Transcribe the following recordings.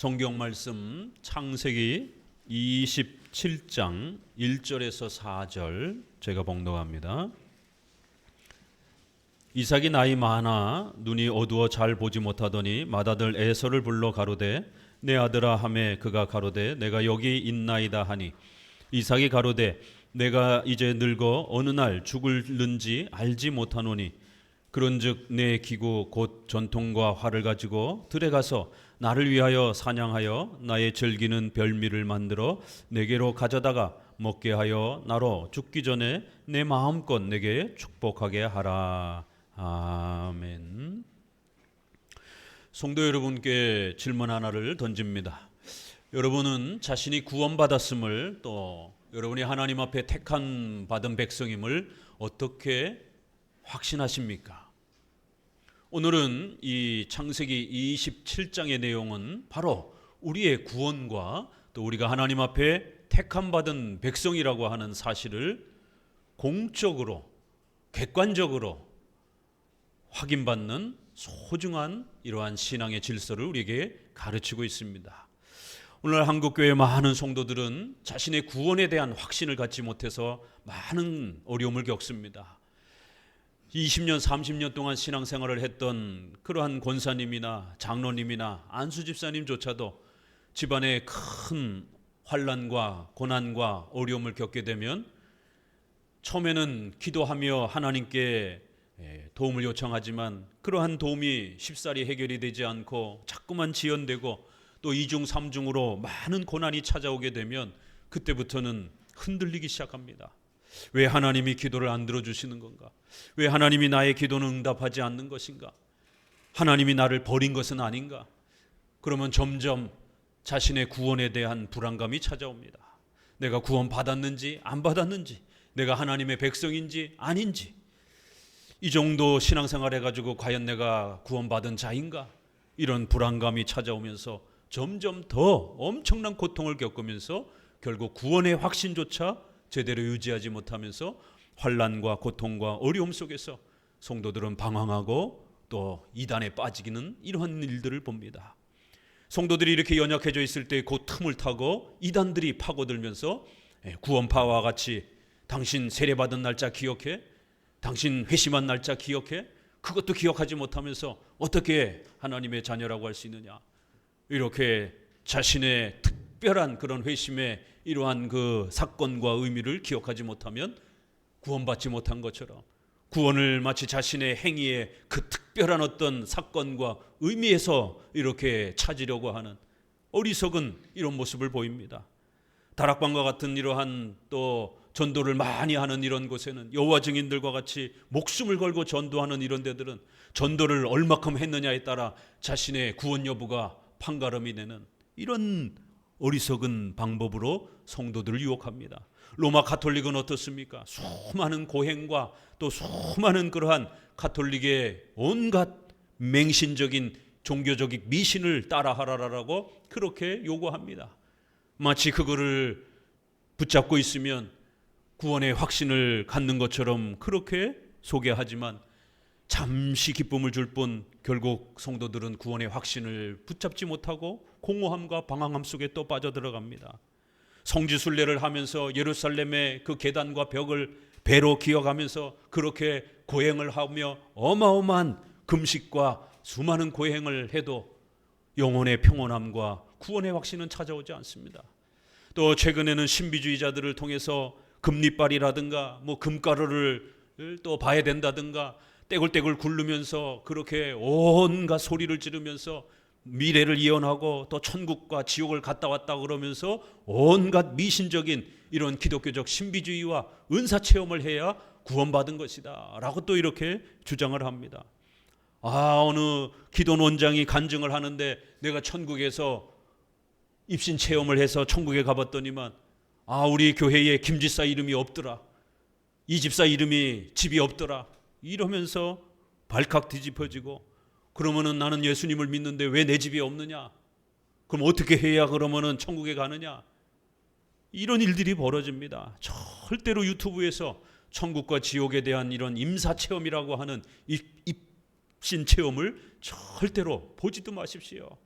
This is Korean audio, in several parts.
성경 말씀 창세기 27장 1절에서 4절 제가 봉독합니다. 이삭이 나이 많아 눈이 어두워 잘 보지 못하더니 맏아들 에서를 불러 가로되 내 아들아 하매 그가 가로되 내가 여기 있나이다 하니 이삭이 가로되 내가 이제 늙어 어느 날 죽을는지 알지 못하노니 그런즉 내 기구 곧 전통과 활을 가지고 들에 가서 나를 위하여 사냥하여 나의 즐기는 별미를 만들어 내게로 가져다가 먹게 하여 나로 죽기 전에 내 마음껏 내게 축복하게 하라. 아멘. 성도 여러분께 질문 하나를 던집니다. 여러분은 자신이 구원받았음을 또 여러분이 하나님 앞에 택한 받은 백성임을 어떻게 확신하십니까? 오늘은 이 창세기 27장의 내용은 바로 우리의 구원과 또 우리가 하나님 앞에 택함 받은 백성이라고 하는 사실을 공적으로 객관적으로 확인받는 소중한 이러한 신앙의 질서를 우리에게 가르치고 있습니다. 오늘 한국교회 많은 성도들은 자신의 구원에 대한 확신을 갖지 못해서 많은 어려움을 겪습니다. 20년, 30년 동안 신앙생활을 했던 그러한 권사님이나 장로님이나 안수집사님조차도 집안에 큰 환난과 고난과 어려움을 겪게 되면 처음에는 기도하며 하나님께 도움을 요청하지만 그러한 도움이 쉽사리 해결이 되지 않고 자꾸만 지연되고 또 이중 삼중으로 많은 고난이 찾아오게 되면 그때부터는 흔들리기 시작합니다. 왜 하나님이 기도를 안 들어주시는 건가? 왜 하나님이 나의 기도는 응답하지 않는 것인가? 하나님이 나를 버린 것은 아닌가? 그러면 점점 자신의 구원에 대한 불안감이 찾아옵니다. 내가 구원 받았는지 안 받았는지, 내가 하나님의 백성인지 아닌지, 이 정도 신앙생활 해가지고 과연 내가 구원받은 자인가? 이런 불안감이 찾아오면서 점점 더 엄청난 고통을 겪으면서 결국 구원의 확신조차 제대로 유지하지 못하면서 환난과 고통과 어려움 속에서 성도들은 방황하고 또 이단에 빠지기는 이러한 일들을 봅니다. 성도들이 이렇게 연약해져 있을 때 그 틈을 타고 이단들이 파고들면서 구원파와 같이 당신 세례받은 날짜 기억해? 당신 회심한 날짜 기억해? 그것도 기억하지 못하면서 어떻게 하나님의 자녀라고 할 수 있느냐? 이렇게 자신의 특별한 그런 회심의 이러한 그 사건과 의미를 기억하지 못하면 구원받지 못한 것처럼 구원을 마치 자신의 행위의 그 특별한 어떤 사건과 의미에서 이렇게 찾으려고 하는 어리석은 이런 모습을 보입니다. 다락방과 같은 이러한 또 전도를 많이 하는 이런 곳에는 여호와 증인들과 같이 목숨을 걸고 전도하는 이런 데들은 전도를 얼마큼 했느냐에 따라 자신의 구원 여부가 판가름이 되는 이런 어리석은 방법으로 성도들을 유혹합니다. 로마 가톨릭은 어떻습니까? 수많은 고행과 또 수많은 그러한 가톨릭의 온갖 맹신적인 종교적인 미신을 따라하라라고 그렇게 요구합니다. 마치 그거를 붙잡고 있으면 구원의 확신을 갖는 것처럼 그렇게 소개하지만 잠시 기쁨을 줄 뿐 결국 성도들은 구원의 확신을 붙잡지 못하고 공허함과 방황함 속에 또 빠져들어갑니다. 성지순례를 하면서 예루살렘의 그 계단과 벽을 배로 기어가면서 그렇게 고행을 하며 어마어마한 금식과 수많은 고행을 해도 영혼의 평온함과 구원의 확신은 찾아오지 않습니다. 또 최근에는 신비주의자들을 통해서 금리빨이라든가 금가루를 또 봐야 된다든가 떼굴떼굴 굴르면서 그렇게 온갖 소리를 지르면서 미래를 예언하고 또 천국과 지옥을 갔다 왔다 그러면서 온갖 미신적인 이런 기독교적 신비주의와 은사 체험을 해야 구원받은 것이다 라고 또 이렇게 주장을 합니다. 어느 기도원장이 간증을 하는데 내가 천국에서 입신 체험을 해서 천국에 가봤더니만 우리 교회에 김집사 이름이 없더라, 이 집사 이름이 집이 없더라 이러면서 발칵 뒤집어지고, 그러면은 나는 예수님을 믿는데 왜 내 집이 없느냐? 그럼 어떻게 해야 그러면은 천국에 가느냐? 이런 일들이 벌어집니다. 절대로 유튜브에서 천국과 지옥에 대한 이런 임사 체험이라고 하는 입신 체험을 절대로 보지도 마십시오.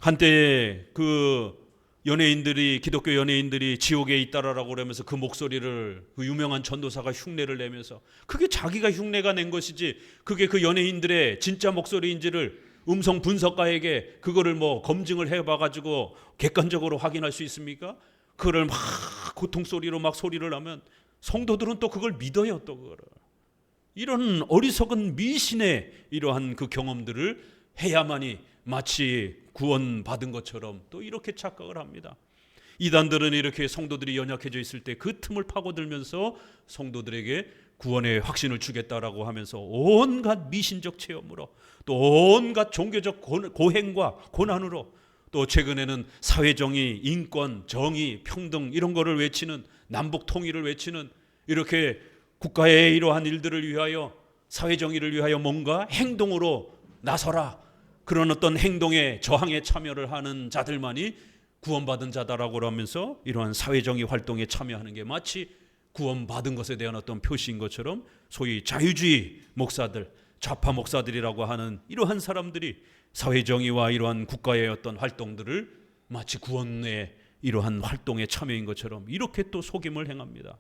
한때 그 연예인들이, 기독교 연예인들이 지옥에 있다라고 그러면서 그 목소리를 그 유명한 전도사가 흉내를 내면서 그게 자기가 흉내가 낸 것이지 그게 그 연예인들의 진짜 목소리인지를 음성 분석가에게 그거를 뭐 검증을 해봐가지고 객관적으로 확인할 수 있습니까? 그거를 막 고통소리로 막 소리를 하면 성도들은 또 그걸 믿어요. 또 그거를. 이런 어리석은 미신의 이러한 그 경험들을 해야만이 마치 구원받은 것처럼 또 이렇게 착각을 합니다. 이단들은 이렇게 성도들이 연약해져 있을 때 그 틈을 파고들면서 성도들에게 구원의 확신을 주겠다라고 하면서 온갖 미신적 체험으로 또 온갖 종교적 고행과 고난으로 또 최근에는 사회정의, 인권, 정의, 평등 이런 거를 외치는, 남북 통일을 외치는, 이렇게 국가의 이러한 일들을 위하여, 사회정의를 위하여 뭔가 행동으로 나서라, 그런 어떤 행동에 저항에 참여를 하는 자들만이 구원받은 자다라고 하면서 이러한 사회정의 활동에 참여하는 게 마치 구원받은 것에 대한 어떤 표시인 것처럼 소위 자유주의 목사들, 좌파 목사들이라고 하는 이러한 사람들이 사회정의와 이러한 국가의 어떤 활동들을 마치 구원의 이러한 활동에 참여인 것처럼 이렇게 또 속임을 행합니다.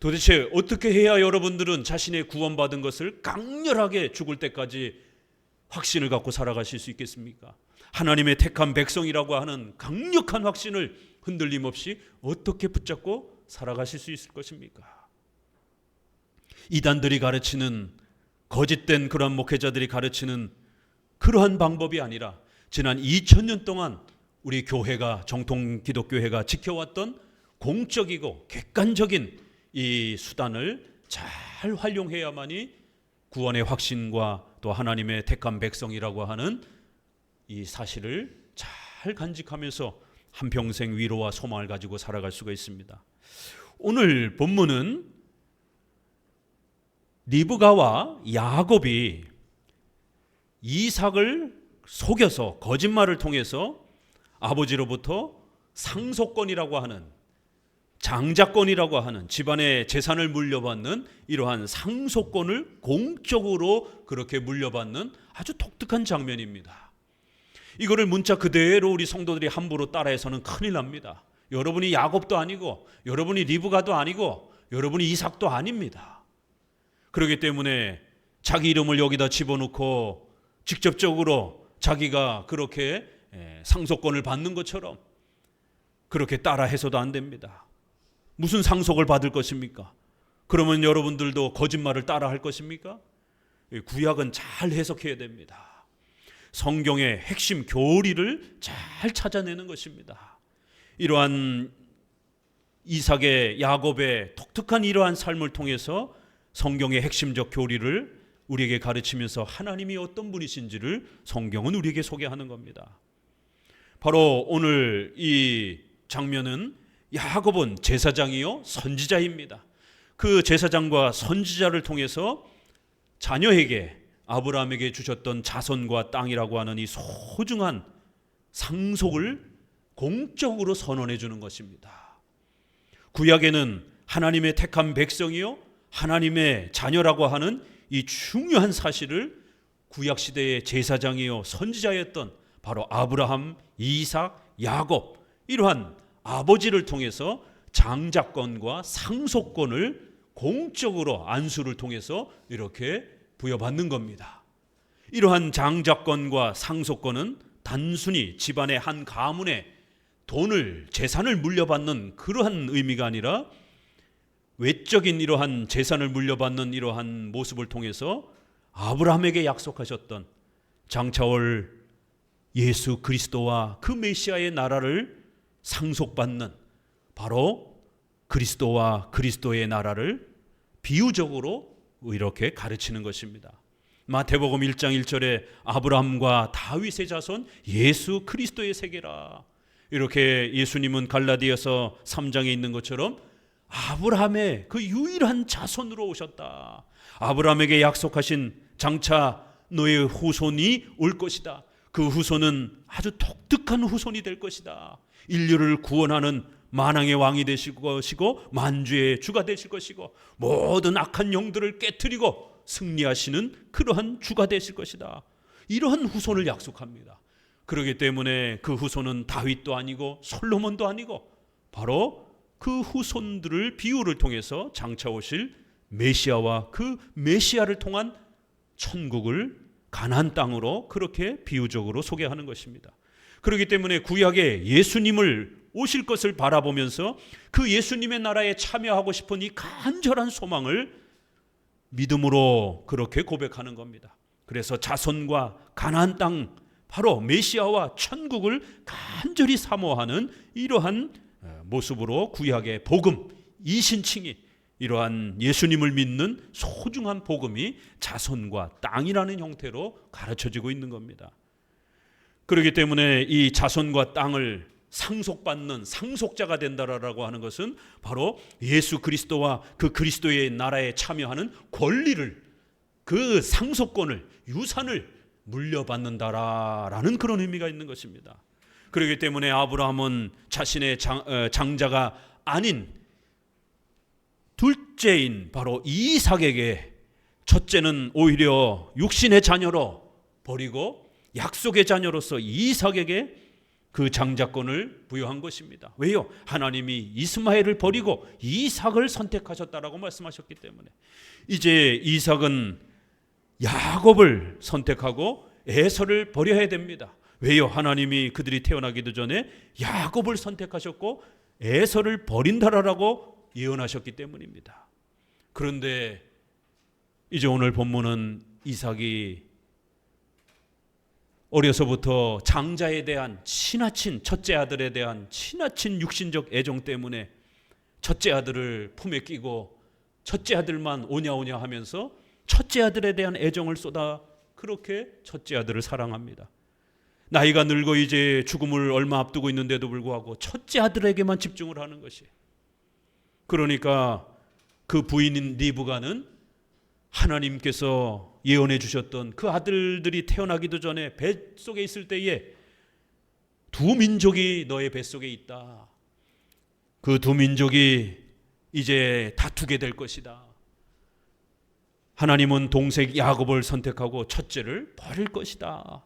도대체 어떻게 해야 여러분들은 자신의 구원받은 것을 강렬하게 죽을 때까지 확신을 갖고 살아가실 수 있겠습니까? 하나님의 택한 백성이라고 하는 강력한 확신을 흔들림 없이 어떻게 붙잡고 살아가실 수 있을 것입니까? 이단들이 가르치는, 거짓된 그러한 목회자들이 가르치는 그러한 방법이 아니라 지난 2000년 동안 우리 교회가, 정통 기독교회가 지켜왔던 공적이고 객관적인 이 수단을 잘 활용해야만이 구원의 확신과 또 하나님의 택한 백성이라고 하는 이 사실을 잘 간직하면서 한평생 위로와 소망을 가지고 살아갈 수가 있습니다. 오늘 본문은 리브가와 야곱이 이삭을 속여서 거짓말을 통해서 아버지로부터 상속권이라고 하는, 장자권이라고 하는, 집안의 재산을 물려받는 이러한 상속권을 공적으로 그렇게 물려받는 아주 독특한 장면입니다. 이거를 문자 그대로 우리 성도들이 함부로 따라해서는 큰일 납니다. 여러분이 야곱도 아니고, 여러분이 리브가도 아니고, 여러분이 이삭도 아닙니다. 그렇기 때문에 자기 이름을 여기다 집어넣고 직접적으로 자기가 그렇게 상속권을 받는 것처럼 그렇게 따라해서도 안 됩니다. 무슨 상속을 받을 것입니까? 그러면 여러분들도 거짓말을 따라할 것입니까? 구약은 잘 해석해야 됩니다. 성경의 핵심 교리를 잘 찾아내는 것입니다. 이러한 이삭의, 야곱의 독특한 이러한 삶을 통해서 성경의 핵심적 교리를 우리에게 가르치면서 하나님이 어떤 분이신지를 성경은 우리에게 소개하는 겁니다. 바로 오늘 이 장면은 야곱은 제사장이요 선지자입니다. 그 제사장과 선지자를 통해서 자녀에게, 아브라함에게 주셨던 자손과 땅이라고 하는 이 소중한 상속을 공적으로 선언해 주는 것입니다. 구약에는 하나님의 택한 백성이요 하나님의 자녀라고 하는 이 중요한 사실을 구약시대의 제사장이요 선지자였던 바로 아브라함, 이삭, 야곱, 이러한 아버지를 통해서 장자권과 상속권을 공적으로 안수를 통해서 이렇게 부여받는 겁니다. 이러한 장자권과 상속권은 단순히 집안의 한 가문에 돈을, 재산을 물려받는 그러한 의미가 아니라 외적인 이러한 재산을 물려받는 이러한 모습을 통해서 아브라함에게 약속하셨던 장차올 예수 그리스도와 그 메시아의 나라를 상속받는, 바로 그리스도와 그리스도의 나라를 비유적으로 이렇게 가르치는 것입니다. 마태복음 1장 1절에 아브라함과 다윗의 자손 예수 그리스도의 세계라, 이렇게 예수님은 갈라디아서 3장에 있는 것처럼 아브라함의 그 유일한 자손으로 오셨다. 아브라함에게 약속하신 장차 너의 후손이 올 것이다. 그 후손은 아주 독특한 후손이 될 것이다. 인류를 구원하는 만왕의 왕이 되실 것이고 만주의 주가 되실 것이고 모든 악한 영들을 깨트리고 승리하시는 그러한 주가 되실 것이다. 이러한 후손을 약속합니다. 그렇기 때문에 그 후손은 다윗도 아니고 솔로몬도 아니고 바로 그 후손들을 비유를 통해서 장차 오실 메시아와 그 메시아를 통한 천국을 가나안 땅으로 그렇게 비유적으로 소개하는 것입니다. 그렇기 때문에 구약에 예수님을 오실 것을 바라보면서 그 예수님의 나라에 참여하고 싶은 이 간절한 소망을 믿음으로 그렇게 고백하는 겁니다. 그래서 자손과 가나안 땅, 바로 메시아와 천국을 간절히 사모하는 이러한 모습으로 구약의 복음, 이신칭이 이러한 예수님을 믿는 소중한 복음이 자손과 땅이라는 형태로 가르쳐지고 있는 겁니다. 그렇기 때문에 이 자손과 땅을 상속받는 상속자가 된다라고 하는 것은 바로 예수 그리스도와 그 그리스도의 나라에 참여하는 권리를, 그 상속권을, 유산을 물려받는다라는 그런 의미가 있는 것입니다. 그렇기 때문에 아브라함은 자신의 장자가 아닌 둘째인 바로 이삭에게 첫째는 오히려 육신의 자녀로 버리고 약속의 자녀로서 이삭에게 그 장자권을 부여한 것입니다. 왜요? 하나님이 이스마엘을 버리고 이삭을 선택하셨다라고 말씀하셨기 때문에 이제 이삭은 야곱을 선택하고 에서를 버려야 됩니다. 왜요? 하나님이 그들이 태어나기도 전에 야곱을 선택하셨고 에서를 버린다라고 예언하셨기 때문입니다. 그런데 이제 오늘 본문은 이삭이 어려서부터 장자에 대한 지나친, 첫째 아들에 대한 지나친 육신적 애정 때문에 첫째 아들을 품에 끼고 첫째 아들만 오냐오냐 하면서 첫째 아들에 대한 애정을 쏟아 그렇게 첫째 아들을 사랑합니다. 나이가 늙어 이제 죽음을 얼마 앞두고 있는데도 불구하고 첫째 아들에게만 집중을 하는 것이, 그러니까 그 부인인 리브가는 하나님께서 예언해 주셨던 그 아들들이 태어나기도 전에 뱃속에 있을 때에 두 민족이 너의 뱃속에 있다. 그 두 민족이 이제 다투게 될 것이다. 하나님은 동생 야곱을 선택하고 첫째를 버릴 것이다.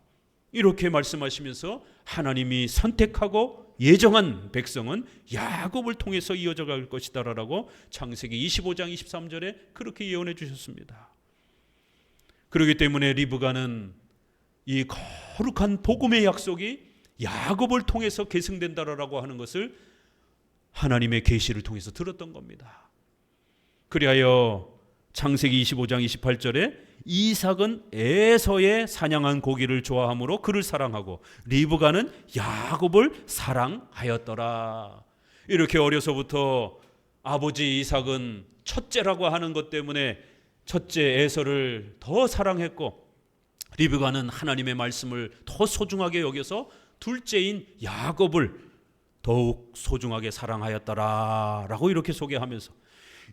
이렇게 말씀하시면서 하나님이 선택하고 예정한 백성은 야곱을 통해서 이어져 갈 것이다 라고 창세기 25장 23절에 그렇게 예언해 주셨습니다. 그렇기 때문에 리브가는 이 거룩한 복음의 약속이 야곱을 통해서 계승된다라고 하는 것을 하나님의 계시를 통해서 들었던 겁니다. 그리하여 창세기 25장 28절에 이삭은 에서의 사냥한 고기를 좋아하므로 그를 사랑하고 리브가는 야곱을 사랑하였더라. 이렇게 어려서부터 아버지 이삭은 첫째라고 하는 것 때문에 첫째 에서를 더 사랑했고 리브가는 하나님의 말씀을 더 소중하게 여겨서 둘째인 야곱을 더욱 소중하게 사랑하였더라라고 이렇게 소개하면서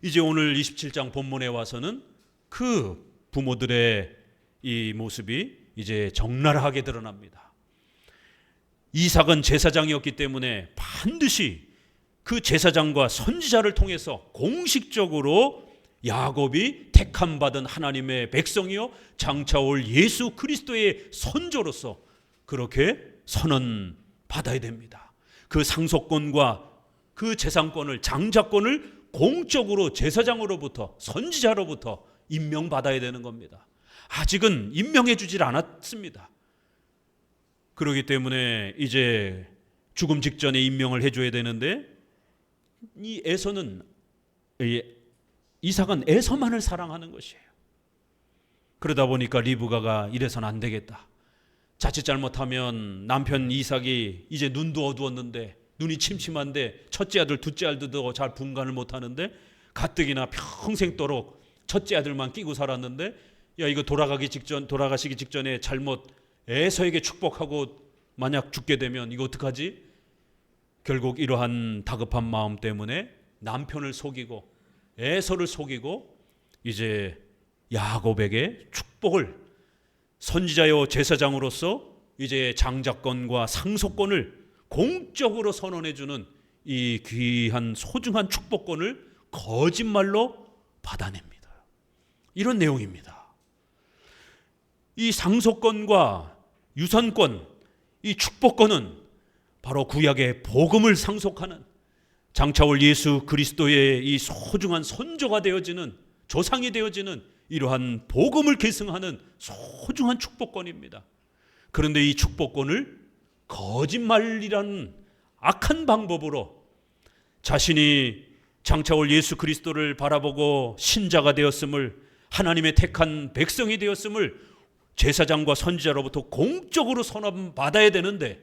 이제 오늘 27장 본문에 와서는 그 부모들의 이 모습이 이제 적나라하게 드러납니다. 이삭은 제사장이었기 때문에 반드시 그 제사장과 선지자를 통해서 공식적으로 야곱이 택함받은 하나님의 백성이요 장차 올 예수 그리스도의 선조로서 그렇게 선언받아야 됩니다. 그 상속권과 그 재산권을, 장자권을 공적으로 제사장으로부터, 선지자로부터 임명받아야 되는 겁니다. 아직은 임명해 주질 않았습니다. 그렇기 때문에 이제 죽음 직전에 임명을 해줘야 되는데 이 에서는, 이삭은 에서만을 사랑하는 것이에요. 그러다 보니까 리브가가 이래서는 안 되겠다. 자칫 잘못하면 남편 이삭이 이제 눈도 어두웠는데, 눈이 침침한데 첫째 아들 둘째 아들도 잘 분간을 못하는데 가뜩이나 평생도록 첫째 아들만 끼고 살았는데, 야 이거 돌아가시기 직전에 잘못 에서에게 축복하고 만약 죽게 되면 이거 어떡하지? 결국 이러한 다급한 마음 때문에 남편을 속이고 에서를 속이고 이제 야곱에게 축복을, 선지자요 제사장으로서 이제 장자권과 상속권을 공적으로 선언해주는 이 귀한 소중한 축복권을 거짓말로 받아냅니다. 이런 내용입니다. 이 상속권과 유산권, 이 축복권은 바로 구약의 복음을 상속하는 장차올 예수 그리스도의 이 소중한 선조가 되어지는, 조상이 되어지는 이러한 복음을 계승하는 소중한 축복권입니다. 그런데 이 축복권을 거짓말이라는 악한 방법으로 자신이 장차올 예수 그리스도를 바라보고 신자가 되었음을, 하나님의 택한 백성이 되었음을 제사장과 선지자로부터 공적으로 선언받아야 되는데,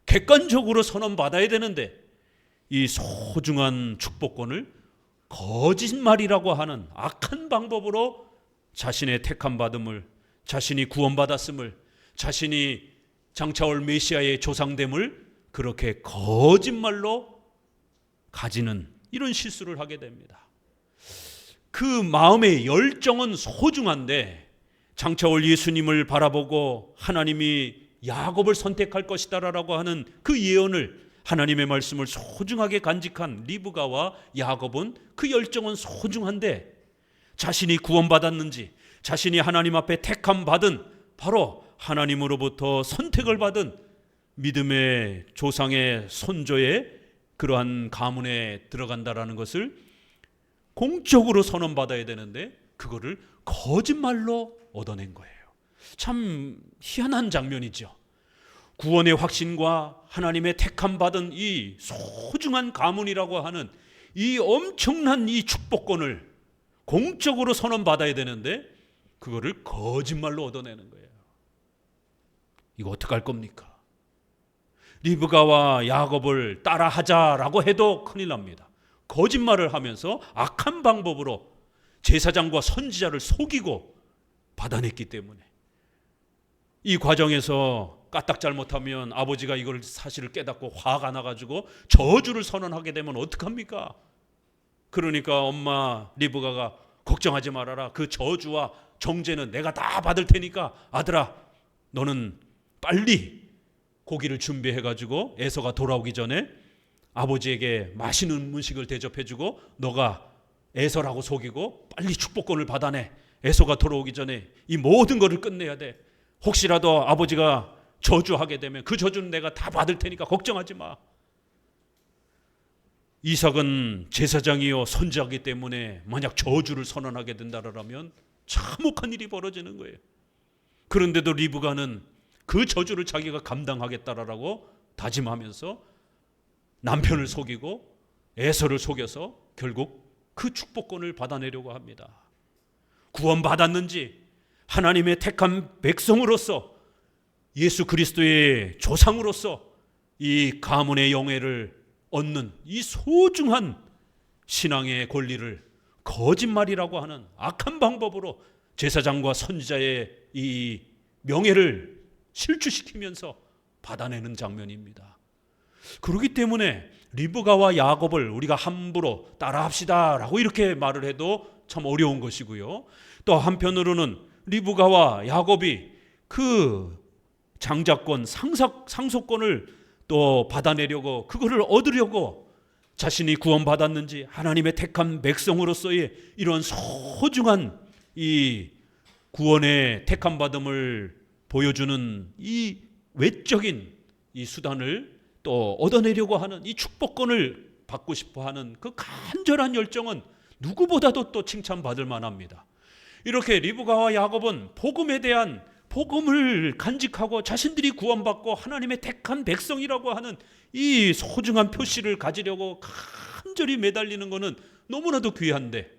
객관적으로 선언받아야 되는데, 이 소중한 축복권을 거짓말이라고 하는 악한 방법으로 자신의 택함 받음을, 자신이 구원받았음을, 자신이 장차올 메시아의 조상됨을 그렇게 거짓말로 가지는 이런 실수를 하게 됩니다. 그 마음의 열정은 소중한데 장차올 예수님을 바라보고 하나님이 야곱을 선택할 것이다라고 하는 그 예언을, 하나님의 말씀을 소중하게 간직한 리브가와 야곱은 그 열정은 소중한데 자신이 구원받았는지, 자신이 하나님 앞에 택함 받은, 바로 하나님으로부터 선택을 받은 믿음의 조상의 손조의 그러한 가문에 들어간다라는 것을 공적으로 선언받아야 되는데 그거를 거짓말로 얻어낸 거예요. 참 희한한 장면이죠. 구원의 확신과 하나님의 택함 받은 이 소중한 가문이라고 하는 이 엄청난 이 축복권을 공적으로 선언받아야 되는데 그거를 거짓말로 얻어내는 거예요. 이거 어떡할 겁니까? 리브가와 야곱을 따라하자라고 해도 큰일 납니다. 거짓말을 하면서 악한 방법으로 제사장과 선지자를 속이고 받아냈기 때문에 이 과정에서 까딱 잘못하면 아버지가 이걸 사실을 깨닫고 화가 나가지고 저주를 선언하게 되면 어떡합니까? 그러니까 엄마 리브가가 걱정하지 말아라. 그 저주와 정죄는 내가 다 받을 테니까 아들아 너는 빨리 고기를 준비해가지고 에서가 돌아오기 전에 아버지에게 맛있는 음식을 대접해주고 너가 에서라고 속이고 빨리 축복권을 받아내. 에서가 돌아오기 전에 이 모든 것을 끝내야 돼. 혹시라도 아버지가 저주하게 되면 그 저주는 내가 다 받을 테니까 걱정하지 마. 이삭은 제사장이요 선지자이기 때문에 만약 저주를 선언하게 된다라면 참혹한 일이 벌어지는 거예요. 그런데도 리브가는 그 저주를 자기가 감당하겠다라고 다짐하면서 남편을 속이고 에서를 속여서 결국 그 축복권을 받아내려고 합니다. 구원받았는지 하나님의 택한 백성으로서 예수 그리스도의 조상으로서 이 가문의 영예를 얻는 이 소중한 신앙의 권리를 거짓말이라고 하는 악한 방법으로 제사장과 선지자의 이 명예를 실추시키면서 받아내는 장면입니다. 그렇기 때문에 리브가와 야곱을 우리가 함부로 따라합시다라고 이렇게 말을 해도 참 어려운 것이고요. 또 한편으로는 리브가와 야곱이 그 장자권, 상속권을 또 받아내려고, 그거를 얻으려고 자신이 구원받았는지 하나님의 택한 백성으로서의 이런 소중한 이 구원의 택함 받음을 보여주는 이 외적인 이 수단을 또 얻어내려고 하는 이 축복권을 받고 싶어 하는 그 간절한 열정은 누구보다도 또 칭찬받을 만합니다. 이렇게 리브가와 야곱은 복음에 대한, 복음을 간직하고 자신들이 구원받고 하나님의 택한 백성이라고 하는 이 소중한 표시를 가지려고 간절히 매달리는 것은 너무나도 귀한데,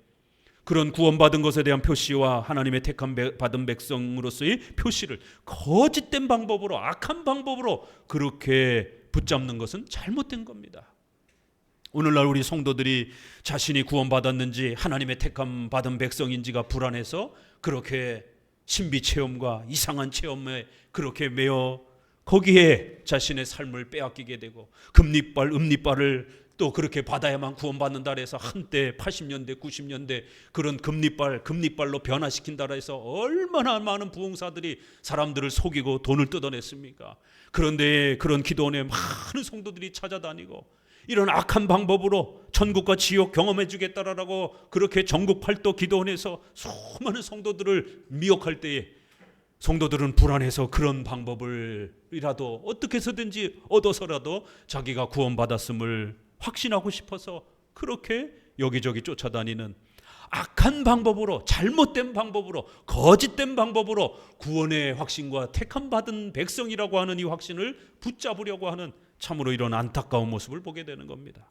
그런 구원받은 것에 대한 표시와 하나님의 택한 받은 백성으로서의 표시를 거짓된 방법으로, 악한 방법으로 그렇게 붙잡는 것은 잘못된 겁니다. 오늘날 우리 성도들이 자신이 구원받았는지 하나님의 택함 받은 백성인지가 불안해서 그렇게 신비 체험과 이상한 체험에 그렇게 매여 거기에 자신의 삶을 빼앗기게 되고, 금리빨, 음리빨을 또 그렇게 받아야만 구원받는다 해서 한때 80년대, 90년대 그런 금리빨로 변화시킨다 해서 얼마나 많은 부흥사들이 사람들을 속이고 돈을 뜯어냈습니까? 그런데 그런 기도원에 많은 성도들이 찾아다니고 이런 악한 방법으로 천국과 지옥 경험해 주겠다라고 그렇게 전국 팔도 기도원에서 수많은 성도들을 미혹할 때에 성도들은 불안해서 그런 방법을이라도 어떻게 해서든지 얻어서라도 자기가 구원받았음을 확신하고 싶어서 그렇게 여기저기 쫓아다니는 악한 방법으로, 잘못된 방법으로, 거짓된 방법으로 구원의 확신과 택함받은 백성이라고 하는 이 확신을 붙잡으려고 하는 참으로 이런 안타까운 모습을 보게 되는 겁니다.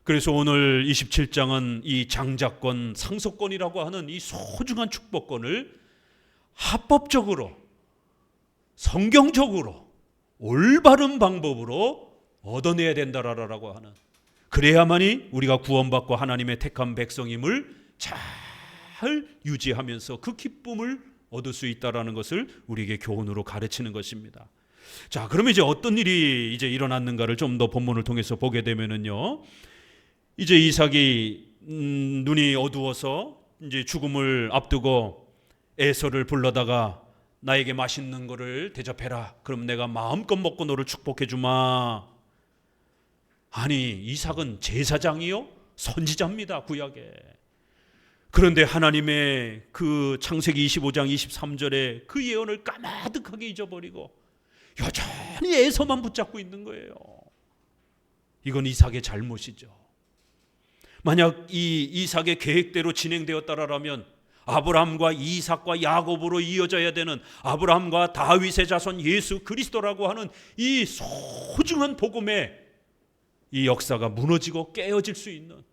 그래서 오늘 27장은 이 장자권, 상속권이라고 하는 이 소중한 축복권을 합법적으로, 성경적으로, 올바른 방법으로 얻어내야 된다라고 하는, 그래야만이 우리가 구원받고 하나님의 택한 백성임을 잘 유지하면서 그 기쁨을 얻을 수 있다라는 것을 우리에게 교훈으로 가르치는 것입니다. 자, 그러면 이제 어떤 일이 이제 일어났는가를 좀 더 본문을 통해서 보게 되면은요, 이제 이삭이 눈이 어두워서 이제 죽음을 앞두고 에서를 불러다가 나에게 맛있는 거를 대접해라. 그럼 내가 마음껏 먹고 너를 축복해 주마. 아니, 이삭은 제사장이요? 선지자입니다, 구약에. 그런데 하나님의 그 창세기 25장 23절에 그 예언을 까마득하게 잊어버리고 여전히 에서만 붙잡고 있는 거예요. 이건 이삭의 잘못이죠. 만약 이 이삭의 계획대로 진행되었다라면 아브라함과 이삭과 야곱으로 이어져야 되는 아브라함과 다윗의 자손 예수 그리스도라고 하는 이 소중한 복음의 이 역사가 무너지고 깨어질 수 있는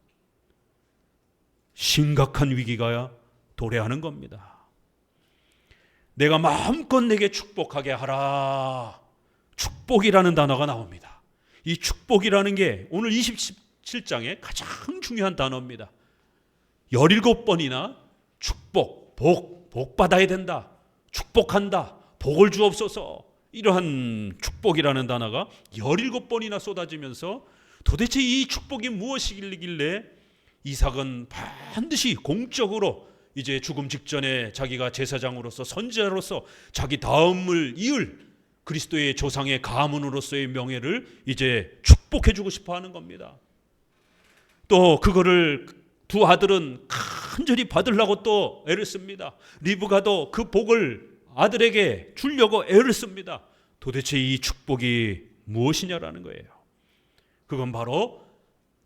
심각한 위기가 도래하는 겁니다. 내가 마음껏 내게 축복하게 하라. 축복이라는 단어가 나옵니다. 이 축복이라는 게 오늘 27장의 가장 중요한 단어입니다. 17번이나 축복, 복 받아야 된다, 축복한다, 복을 주옵소서, 이러한 축복이라는 단어가 17번이나 쏟아지면서 도대체 이 축복이 무엇이길래 이삭은 반드시 공적으로 이제 죽음 직전에 자기가 제사장으로서 선지자로서 자기 다음을 이을 그리스도의 조상의 가문으로서의 명예를 이제 축복해주고 싶어 하는 겁니다. 또 그거를 두 아들은 간절히 받으려고 또 애를 씁니다. 리브가도 그 복을 아들에게 주려고 애를 씁니다. 도대체 이 축복이 무엇이냐라는 거예요. 그건 바로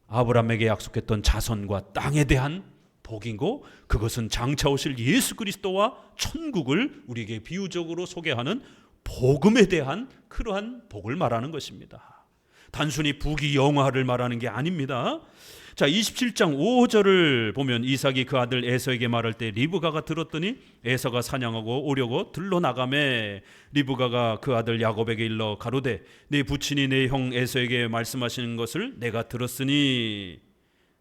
아브라함에게 약속했던 자손과 땅에 대한 복이고, 그것은 장차 오실 예수 그리스도와 천국을 우리에게 비유적으로 소개하는 복음에 대한 그러한 복을 말하는 것입니다. 단순히 부귀영화를 말하는 게 아닙니다. 자, 27장 5절을 보면 이삭이 그 아들 에서에게 말할 때 리브가가 들었더니 에서가 사냥하고 오려고 들러나가매 리브가가 그 아들 야곱에게 일러 가로되 네 부친이 내 형 에서에게 말씀하시는 것을 내가 들었으니.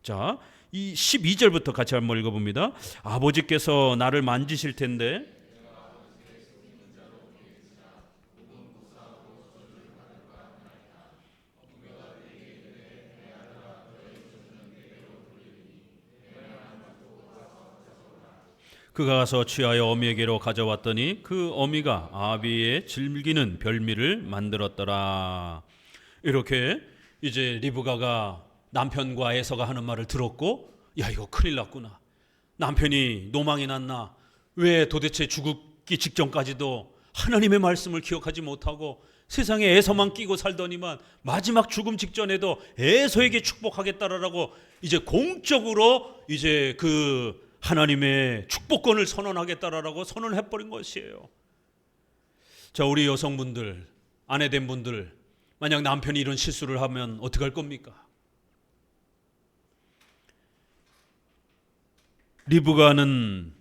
자, 이 12절부터 같이 한번 읽어봅니다. 아버지께서 나를 만지실 텐데 그가 가서 취하여 어미에게로 가져왔더니 그 어미가 아비의 즐기는 별미를 만들었더라. 이렇게 이제 리브가가 남편과 에서가 하는 말을 들었고, 야, 이거 큰일 났구나. 남편이 노망이 났나? 왜 도대체 죽기 직전까지도 하나님의 말씀을 기억하지 못하고 세상에 에서만 끼고 살더니만 마지막 죽음 직전에도 에서에게 축복하겠다라고 이제 공적으로 이제 그 하나님의 축복권을 선언하겠다라고 선언해버린 것이에요. 자, 우리 여성분들, 아내된 분들, 만약 남편이 이런 실수를 하면 어떻게 할 겁니까? 리브가는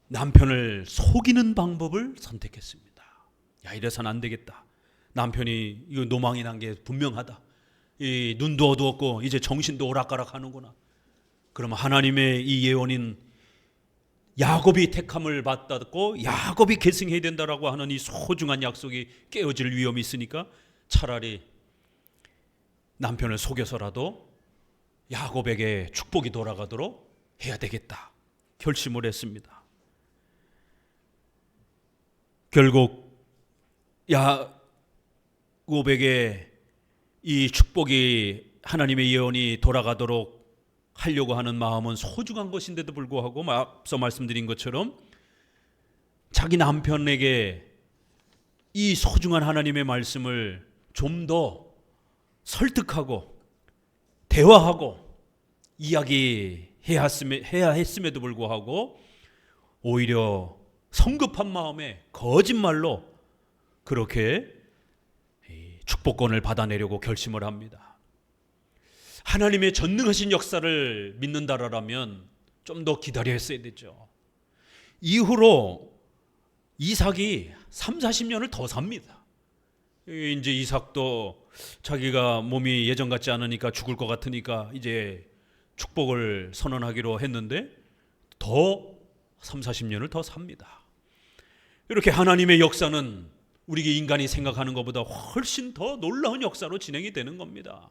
남편을 속이는 방법을 선택했습니다. 야, 이래서는 안 되겠다. 남편이 이거 노망이 난 게 분명하다. 이 눈도 어두웠고 이제 정신도 오락가락하는구나. 그러면 하나님의 이 예언인 야곱이 택함을 받았고 야곱이 계승해야 된다라고 하는 이 소중한 약속이 깨어질 위험이 있으니까 차라리 남편을 속여서라도 야곱에게 축복이 돌아가도록 해야 되겠다 결심을 했습니다. 결국 야곱에게 이 축복이 하나님의 예언이 돌아가도록 하려고 하는 마음은 소중한 것인데도 불구하고 앞서 말씀드린 것처럼 자기 남편에게 이 소중한 하나님의 말씀을 좀 더 설득하고 대화하고 이야기해야 했음에도 불구하고 오히려 성급한 마음에 거짓말로 그렇게 축복권을 받아내려고 결심을 합니다. 하나님의 전능하신 역사를 믿는다라면 좀 더 기다려 했어야 되죠. 이후로 이삭이 30-40년을 더 삽니다. 이제 이삭도 자기가 몸이 예전 같지 않으니까 죽을 것 같으니까 이제 축복을 선언하기로 했는데 더 30-40년을 더 삽니다. 이렇게 하나님의 역사는 우리 인간이 생각하는 것보다 훨씬 더 놀라운 역사로 진행이 되는 겁니다.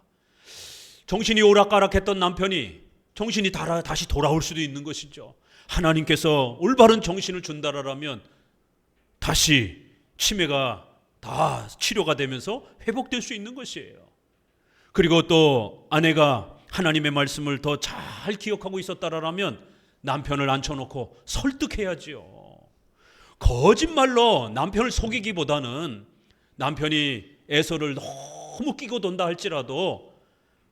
정신이 오락가락했던 남편이 정신이 다시 돌아올 수도 있는 것이죠. 하나님께서 올바른 정신을 준다라면 다시 치매가 다 치료가 되면서 회복될 수 있는 것이에요. 그리고 또 아내가 하나님의 말씀을 더 잘 기억하고 있었다라면 남편을 앉혀놓고 설득해야지요. 거짓말로 남편을 속이기보다는 남편이 애서를 너무 끼고 돈다 할지라도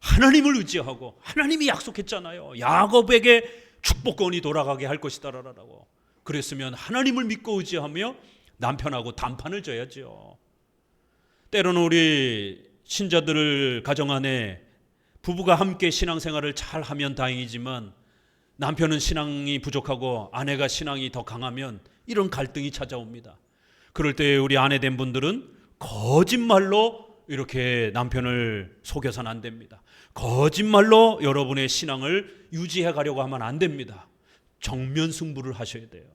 하나님을 의지하고 하나님이 약속했잖아요. 야곱에게 축복권이 돌아가게 할 것이다라고. 그랬으면 하나님을 믿고 의지하며 남편하고 단판을 져야죠. 때로는 우리 신자들 가정 안에 부부가 함께 신앙생활을 잘 하면 다행이지만 남편은 신앙이 부족하고 아내가 신앙이 더 강하면 이런 갈등이 찾아옵니다. 그럴 때 우리 아내 된 분들은 거짓말로 이렇게 남편을 속여서는 안 됩니다. 거짓말로 여러분의 신앙을 유지해 가려고 하면 안 됩니다. 정면 승부를 하셔야 돼요.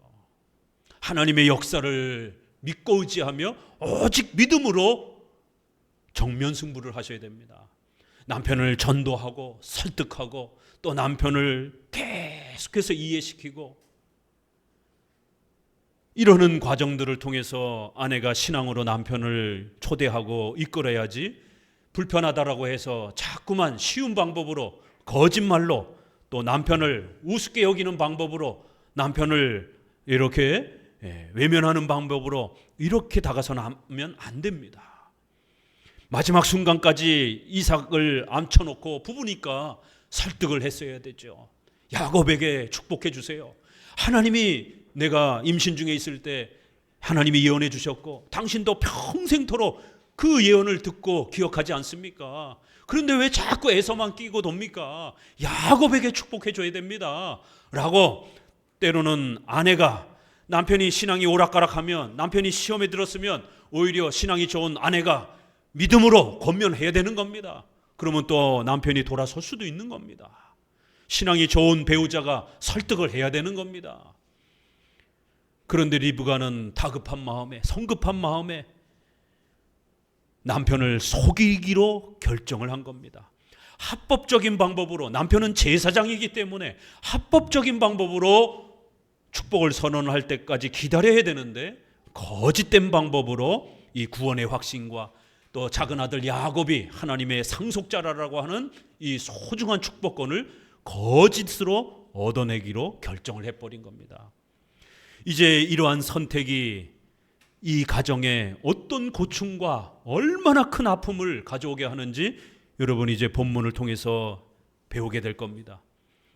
하나님의 역사를 믿고 의지하며 오직 믿음으로 정면 승부를 하셔야 됩니다. 남편을 전도하고 설득하고 또 남편을 계속해서 이해시키고 이러는 과정들을 통해서 아내가 신앙으로 남편을 초대하고 이끌어야지, 불편하다라고 해서 자꾸만 쉬운 방법으로 거짓말로 또 남편을 우습게 여기는 방법으로 남편을 이렇게 외면하는 방법으로 이렇게 다가서면 안 됩니다. 마지막 순간까지 이삭을 앉혀놓고 부부니까 설득을 했어야 되죠. 야곱에게 축복해 주세요. 하나님이 내가 임신 중에 있을 때 하나님이 예언해 주셨고 당신도 평생토록 그 예언을 듣고 기억하지 않습니까? 그런데 왜 자꾸 애서만 끼고 돕니까? 야곱에게 축복해 줘야 됩니다 라고. 때로는 아내가 남편이 신앙이 오락가락하면, 남편이 시험에 들었으면 오히려 신앙이 좋은 아내가 믿음으로 권면해야 되는 겁니다. 그러면 또 남편이 돌아설 수도 있는 겁니다. 신앙이 좋은 배우자가 설득을 해야 되는 겁니다. 그런데 리브가는 다급한 마음에, 성급한 마음에 남편을 속이기로 결정을 한 겁니다. 합법적인 방법으로, 남편은 제사장이기 때문에 합법적인 방법으로 축복을 선언할 때까지 기다려야 되는데 거짓된 방법으로 이 구원의 확신과 또 작은 아들 야곱이 하나님의 상속자라고 하는 이 소중한 축복권을 거짓으로 얻어내기로 결정을 해버린 겁니다. 이제 이러한 선택이 이 가정에 어떤 고충과 얼마나 큰 아픔을 가져오게 하는지 여러분이 이제 본문을 통해서 배우게 될 겁니다.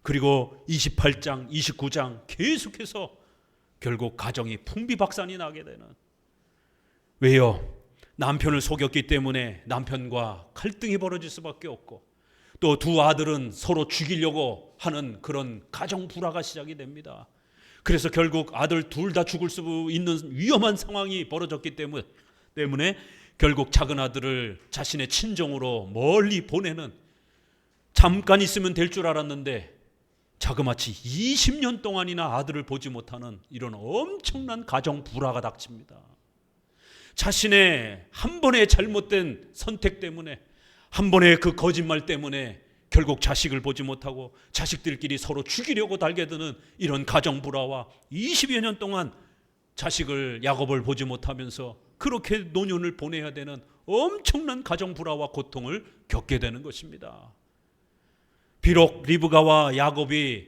그리고 28장, 29장 계속해서 결국 가정이 풍비박산이 나게 되는. 왜요? 남편을 속였기 때문에 남편과 갈등이 벌어질 수밖에 없고, 또 두 아들은 서로 죽이려고 하는 그런 가정 불화가 시작이 됩니다. 그래서 결국 아들 둘 다 죽을 수 있는 위험한 상황이 벌어졌기 때문에 결국 작은 아들을 자신의 친정으로 멀리 보내는, 잠깐 있으면 될 줄 알았는데 자그마치 20년 동안이나 아들을 보지 못하는 이런 엄청난 가정 불화가 닥칩니다. 자신의 한 번의 잘못된 선택 때문에, 한 번의 그 거짓말 때문에 결국 자식을 보지 못하고 자식들끼리 서로 죽이려고 달겨드는 이런 가정 불화와 20여 년 동안 자식을, 야곱을 보지 못하면서 그렇게 노년을 보내야 되는 엄청난 가정 불화와 고통을 겪게 되는 것입니다. 비록 리브가와 야곱이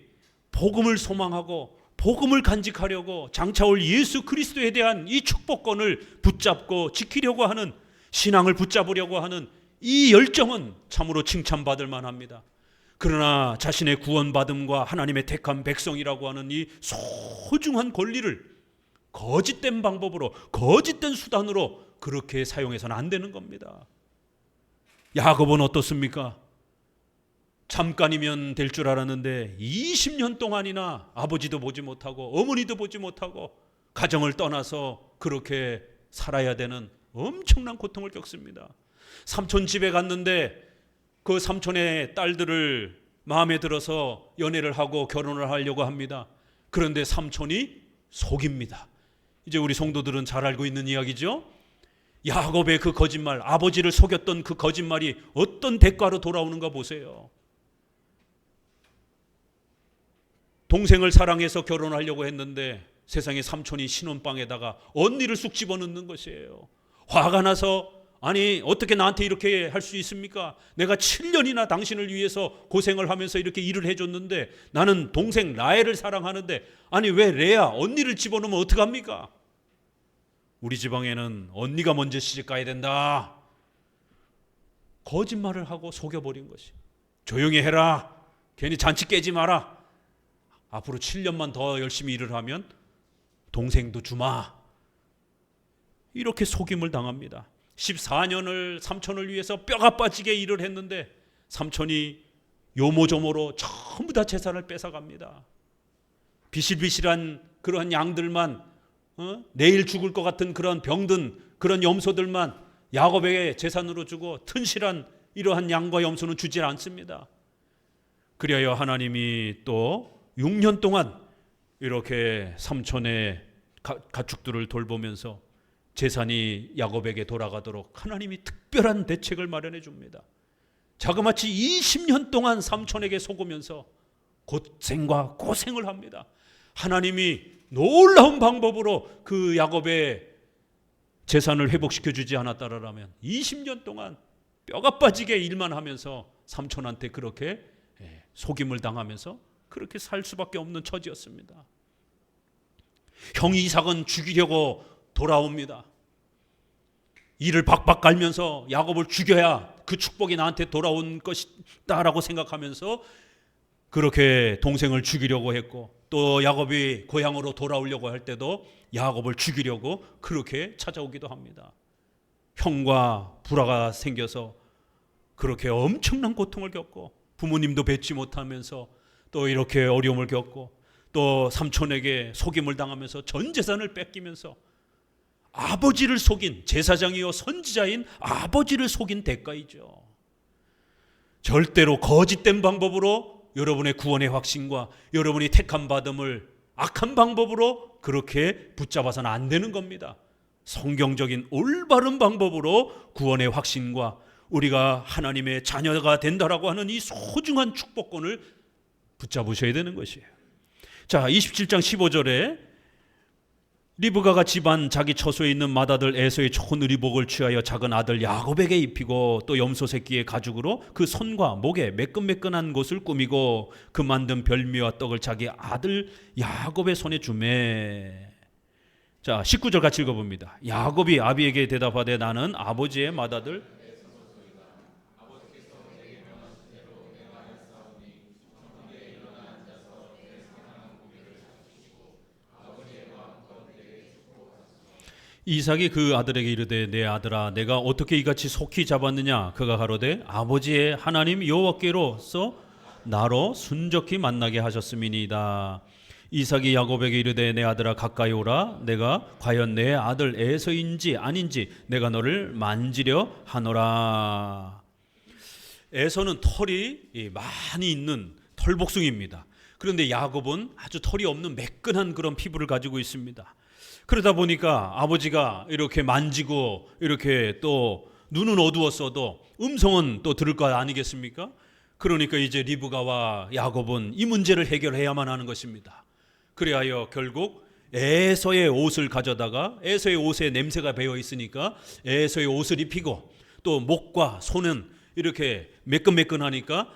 복음을 소망하고 복음을 간직하려고 장차올 예수 그리스도에 대한 이 축복권을 붙잡고 지키려고 하는, 신앙을 붙잡으려고 하는 이 열정은 참으로 칭찬받을 만합니다. 그러나 자신의 구원받음과 하나님의 택한 백성이라고 하는 이 소중한 권리를 거짓된 방법으로, 거짓된 수단으로 그렇게 사용해서는 안 되는 겁니다. 야곱은 어떻습니까? 잠깐이면 될 줄 알았는데 20년 동안이나 아버지도 보지 못하고 어머니도 보지 못하고 가정을 떠나서 그렇게 살아야 되는 엄청난 고통을 겪습니다. 삼촌 집에 갔는데 그 삼촌의 딸들을 마음에 들어서 연애를 하고 결혼을 하려고 합니다. 그런데 삼촌이 속입니다. 이제 우리 성도들은 잘 알고 있는 이야기죠. 야곱의 그 거짓말, 아버지를 속였던 그 거짓말이 어떤 대가로 돌아오는가 보세요. 동생을 사랑해서 결혼하려고 했는데 세상에 삼촌이 신혼방에다가 언니를 쑥 집어넣는 것이에요. 화가 나서, 아니 어떻게 나한테 이렇게 할 수 있습니까? 내가 7년이나 당신을 위해서 고생을 하면서 이렇게 일을 해줬는데, 나는 동생 라헬을 사랑하는데 아니 왜 레아 언니를 집어넣으면 어떡합니까? 우리 지방에는 언니가 먼저 시집 가야 된다, 거짓말을 하고 속여버린 것이. 조용히 해라, 괜히 잔치 깨지 마라, 앞으로 7년만 더 열심히 일을 하면 동생도 주마, 이렇게 속임을 당합니다. 14년을 삼촌을 위해서 뼈가 빠지게 일을 했는데 삼촌이 요모조모로 전부 다 재산을 뺏어갑니다. 비실비실한 그러한 양들만, 내일 죽을 것 같은 그런 병든 그런 염소들만 야곱에게 재산으로 주고 튼실한 이러한 양과 염소는 주질 않습니다. 그리하여 하나님이 또 6년 동안 이렇게 삼촌의 가축들을 돌보면서 재산이 야곱에게 돌아가도록 하나님이 특별한 대책을 마련해 줍니다. 자그마치 20년 동안 삼촌에게 속으면서 고생과 고생을 합니다. 하나님이 놀라운 방법으로 그 야곱의 재산을 회복시켜 주지 않았다라면 20년 동안 뼈가 빠지게 일만 하면서 삼촌한테 그렇게 속임을 당하면서 그렇게 살 수밖에 없는 처지였습니다. 형 이삭은 죽이려고 돌아옵니다. 이를 박박 갈면서 야곱을 죽여야 그 축복이 나한테 돌아온 것이다라고 생각하면서 그렇게 동생을 죽이려고 했고, 또 야곱이 고향으로 돌아오려고 할 때도 야곱을 죽이려고 그렇게 찾아오기도 합니다. 형과 불화가 생겨서 그렇게 엄청난 고통을 겪고 부모님도 뵙지 못하면서 또 이렇게 어려움을 겪고 또 삼촌에게 속임을 당하면서 전 재산을 뺏기면서 아버지를 속인, 제사장이요 선지자인 아버지를 속인 대가이죠. 절대로 거짓된 방법으로 여러분의 구원의 확신과 여러분이 택함 받음을 악한 방법으로 그렇게 붙잡아서는 안 되는 겁니다. 성경적인 올바른 방법으로 구원의 확신과 우리가 하나님의 자녀가 된다라고 하는 이 소중한 축복권을 붙잡으셔야 되는 것이에요. 자, 27장 15절에 리브가가 집안 자기 처소에 있는 맏아들 에서의 좋은 의복을 취하여 작은 아들 야곱에게 입히고 또 염소 새끼의 가죽으로 그 손과 목에 매끈매끈한 곳을 꾸미고 그 만든 별미와 떡을 자기 아들 야곱의 손에 주매. 자, 19절 같이 읽어봅니다. 야곱이 아비에게 대답하되 나는 아버지의 맏아들 이삭이 그 아들에게 이르되 내 아들아 내가 어떻게 이같이 속히 잡았느냐. 그가 가로되 아버지의 하나님 여호와께로서 나로 순적히 만나게 하셨음이니이다. 이삭이 야곱에게 이르되 내 아들아 가까이 오라. 내가 과연 내 아들 에서인지 아닌지 내가 너를 만지려 하노라. 에서는 털이 많이 있는 털복숭이입니다. 그런데 야곱은 아주 털이 없는 매끈한 그런 피부를 가지고 있습니다. 그러다 보니까 아버지가 이렇게 만지고 이렇게 또 눈은 어두웠어도 음성은 또 들을 거 아니겠습니까? 그러니까 이제 리브가와 야곱은 이 문제를 해결해야만 하는 것입니다. 그리하여 결국 에서의 옷을 가져다가 에서의 옷에 냄새가 배어 있으니까 에서의 옷을 입히고 또 목과 손은 이렇게 매끈매끈하니까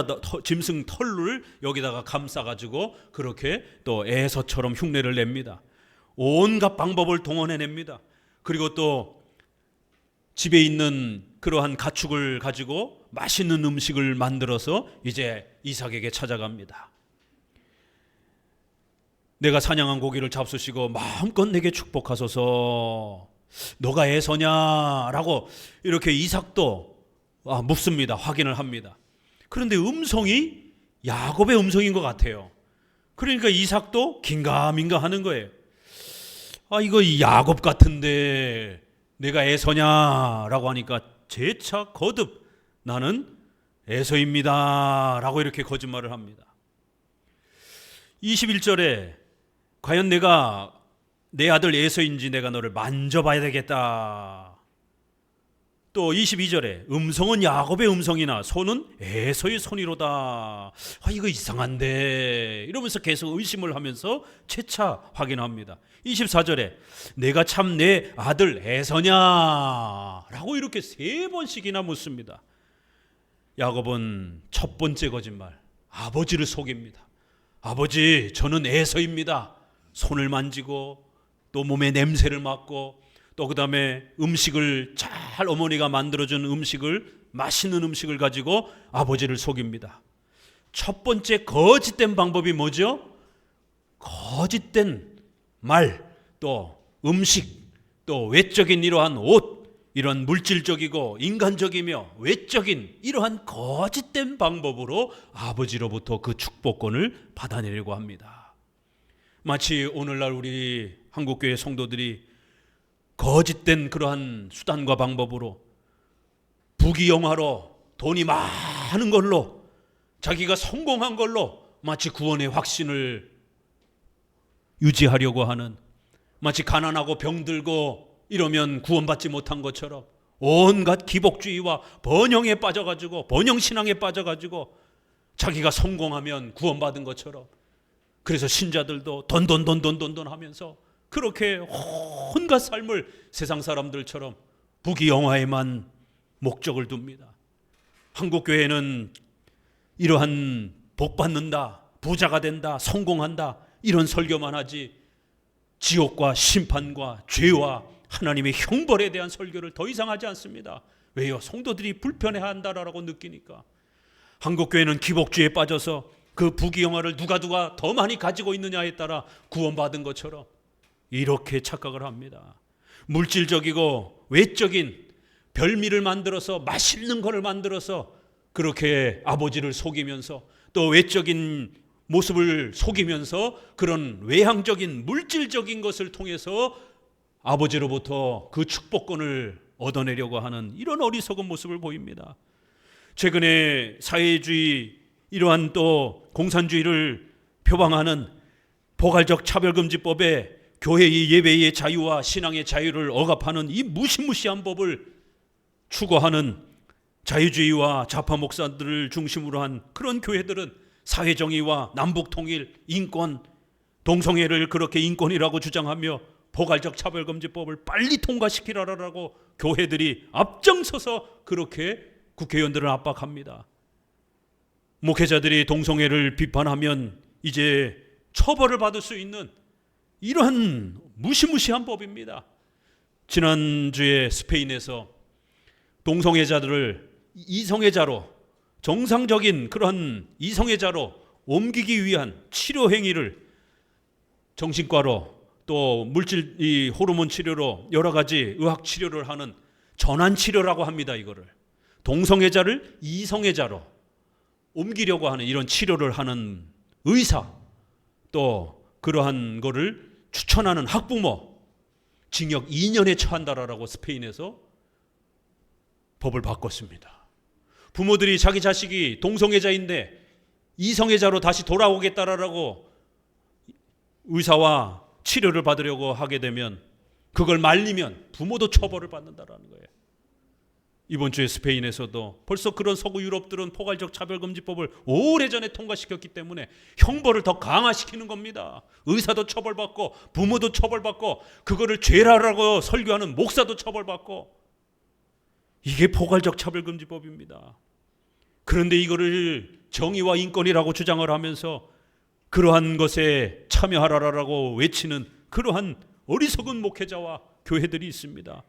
또 짐승 털을 여기다가 감싸가지고 그렇게 또 에서처럼 흉내를 냅니다. 온갖 방법을 동원해냅니다. 그리고 또 집에 있는 그러한 가축을 가지고 맛있는 음식을 만들어서 이제 이삭에게 찾아갑니다. 내가 사냥한 고기를 잡수시고 마음껏 내게 축복하소서. 너가 에서냐라고 이렇게 이삭도 묻습니다. 확인을 합니다. 그런데 음성이 야곱의 음성인 것 같아요. 그러니까 이삭도 긴가민가 하는 거예요. 이거 야곱 같은데 내가 에서냐라고 하니까 재차 거듭 나는 에서입니다 라고 이렇게 거짓말을 합니다. 21절에 과연 내가 내 아들 에서인지 내가 너를 만져봐야 되겠다. 또 22절에 음성은 야곱의 음성이나 손은 에서의 손이로다. 이거 이상한데 이러면서 계속 의심을 하면서 재차 확인합니다. 24절에 내가 참 내 아들 에서냐라고 이렇게 3번씩이나 묻습니다. 야곱은 첫 번째 거짓말, 아버지를 속입니다. 아버지, 저는 에서입니다. 손을 만지고 또 몸에 냄새를 맡고 또 그 다음에 음식을 잘 어머니가 만들어준 음식을, 맛있는 음식을 가지고 아버지를 속입니다. 첫 번째 거짓된 방법이 뭐죠? 거짓된 말, 또 음식, 또 외적인 이러한 옷, 이런 물질적이고 인간적이며 외적인 이러한 거짓된 방법으로 아버지로부터 그 축복권을 받아내려고 합니다. 마치 오늘날 우리 한국교회 성도들이 거짓된 그러한 수단과 방법으로 부귀영화로 돈이 많은 걸로 자기가 성공한 걸로 마치 구원의 확신을 유지하려고 하는, 마치 가난하고 병들고 이러면 구원받지 못한 것처럼 온갖 기복주의와 번영에 빠져가지고, 번영신앙에 빠져가지고 자기가 성공하면 구원받은 것처럼, 그래서 신자들도 돈 하면서 그렇게 온갖 삶을 세상 사람들처럼 부귀영화에만 목적을 둡니다. 한국교회는 이러한 복받는다, 부자가 된다, 성공한다 이런 설교만 하지 지옥과 심판과 죄와 하나님의 형벌에 대한 설교를 더 이상 하지 않습니다. 왜요? 성도들이 불편해한다라고 느끼니까. 한국교회는 기복주의에 빠져서 그 부귀영화를 누가 더 많이 가지고 있느냐에 따라 구원받은 것처럼 이렇게 착각을 합니다. 물질적이고 외적인 별미를 만들어서, 맛있는 것을 만들어서 그렇게 아버지를 속이면서, 또 외적인 모습을 속이면서 그런 외향적인 물질적인 것을 통해서 아버지로부터 그 축복권을 얻어내려고 하는 이런 어리석은 모습을 보입니다. 최근에 사회주의, 이러한 또 공산주의를 표방하는 포괄적 차별금지법에 교회의 예배의 자유와 신앙의 자유를 억압하는 이 무시무시한 법을 추구하는 자유주의와 좌파 목사들을 중심으로 한 그런 교회들은 사회정의와 남북통일, 인권, 동성애를 그렇게 인권이라고 주장하며 포괄적 차별금지법을 빨리 통과시키라라고 교회들이 앞장서서 그렇게 국회의원들을 압박합니다. 목회자들이 동성애를 비판하면 이제 처벌을 받을 수 있는 이러한 무시무시한 법입니다. 지난주에 스페인에서 동성애자들을 이성애자로, 정상적인 그런 이성애자로 옮기기 위한 치료 행위를 정신과로, 또 물질, 이 호르몬 치료로 여러 가지 의학 치료를 하는 전환 치료라고 합니다. 이거를 동성애자를 이성애자로 옮기려고 하는 이런 치료를 하는 의사, 또 그러한 거를 추천하는 학부모 징역 2년에 처한다라고 스페인에서 법을 바꿨습니다. 부모들이 자기 자식이 동성애자인데 이성애자로 다시 돌아오겠다라고 의사와 치료를 받으려고 하게 되면, 그걸 말리면 부모도 처벌을 받는다라는 거예요. 이번 주에 스페인에서도 벌써 그런 서구 유럽들은 포괄적 차별금지법을 오래전에 통과시켰기 때문에 형벌을 더 강화시키는 겁니다. 의사도 처벌받고 부모도 처벌받고 그거를 죄라라고 설교하는 목사도 처벌받고, 이게 포괄적 차별금지법입니다. 그런데 이거를 정의와 인권이라고 주장을 하면서 그러한 것에 참여하라라고 외치는 그러한 어리석은 목회자와 교회들이 있습니다.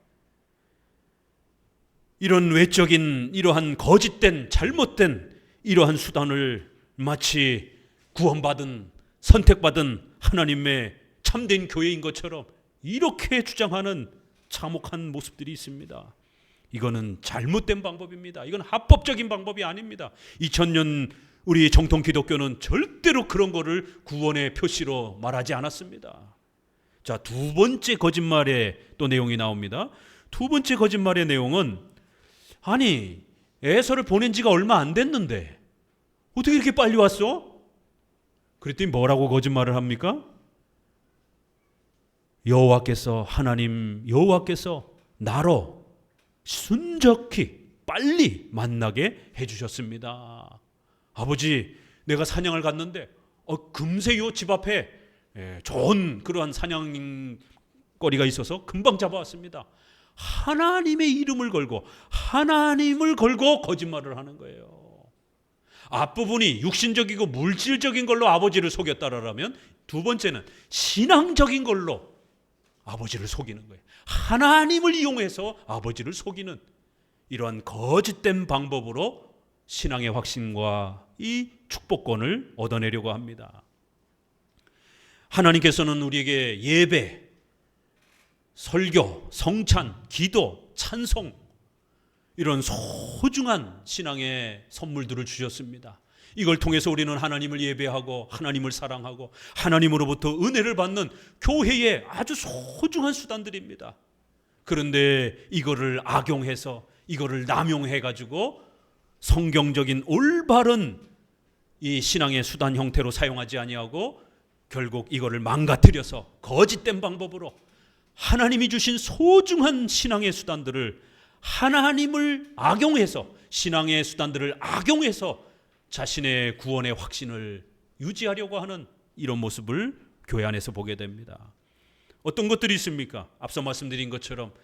이런 외적인 이러한 거짓된 잘못된 이러한 수단을 마치 구원받은 선택받은 하나님의 참된 교회인 것처럼 이렇게 주장하는 참혹한 모습들이 있습니다. 이거는 잘못된 방법입니다. 이건 합법적인 방법이 아닙니다. 2000년 우리 정통 기독교는 절대로 그런 거를 구원의 표시로 말하지 않았습니다. 자, 두 번째 거짓말의 또 내용이 나옵니다. 두 번째 거짓말의 내용은 아니 에서를 보낸 지가 얼마 안 됐는데 어떻게 이렇게 빨리 왔어? 그랬더니 뭐라고 거짓말을 합니까? 하나님 여호와께서 나로 순적히 빨리 만나게 해주셨습니다. 아버지, 내가 사냥을 갔는데 금세 요 집 앞에 좋은 그러한 사냥거리가 있어서 금방 잡아왔습니다. 하나님의 이름을 걸고 거짓말을 하는 거예요. 앞부분이 육신적이고 물질적인 걸로 아버지를 속였다라면 두 번째는 신앙적인 걸로 아버지를 속이는 거예요. 하나님을 이용해서 아버지를 속이는 이러한 거짓된 방법으로 신앙의 확신과 이 축복권을 얻어내려고 합니다. 하나님께서는 우리에게 예배, 설교, 성찬, 기도, 찬송 이런 소중한 신앙의 선물들을 주셨습니다. 이걸 통해서 우리는 하나님을 예배하고 하나님을 사랑하고 하나님으로부터 은혜를 받는 교회의 아주 소중한 수단들입니다. 그런데 이거를 악용해서 이거를 남용해가지고 성경적인 올바른 이 신앙의 수단 형태로 사용하지 아니하고 결국 이거를 망가뜨려서 거짓된 방법으로 하나님이 주신 소중한 신앙의 수단들을 하나님을 악용해서 신앙의 수단들을 악용해서 자신의 구원의 확신을 유지하려고 하는 이런 모습을 교회 안에서 보게 됩니다. 어떤 것들이 있습니까? 앞서 말씀드린 것처럼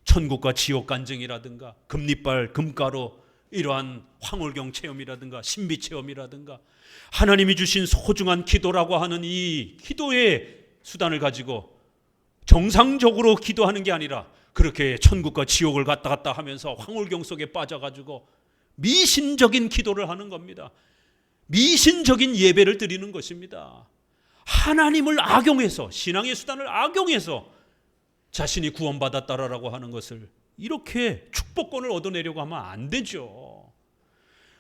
천국과 지옥 간증이라든가 금리빨, 금가루 이러한 황홀경 체험이라든가 신비 체험이라든가 하나님이 주신 소중한 기도라고 하는 이 기도의 수단을 가지고 정상적으로 기도하는 게 아니라 그렇게 천국과 지옥을 갔다 갔다 하면서 황홀경 속에 빠져가지고 미신적인 기도를 하는 겁니다. 미신적인 예배를 드리는 것입니다. 하나님을 악용해서 신앙의 수단을 악용해서 자신이 구원받았다라고 하는 것을 이렇게 축복권을 얻어내려고 하면 안 되죠.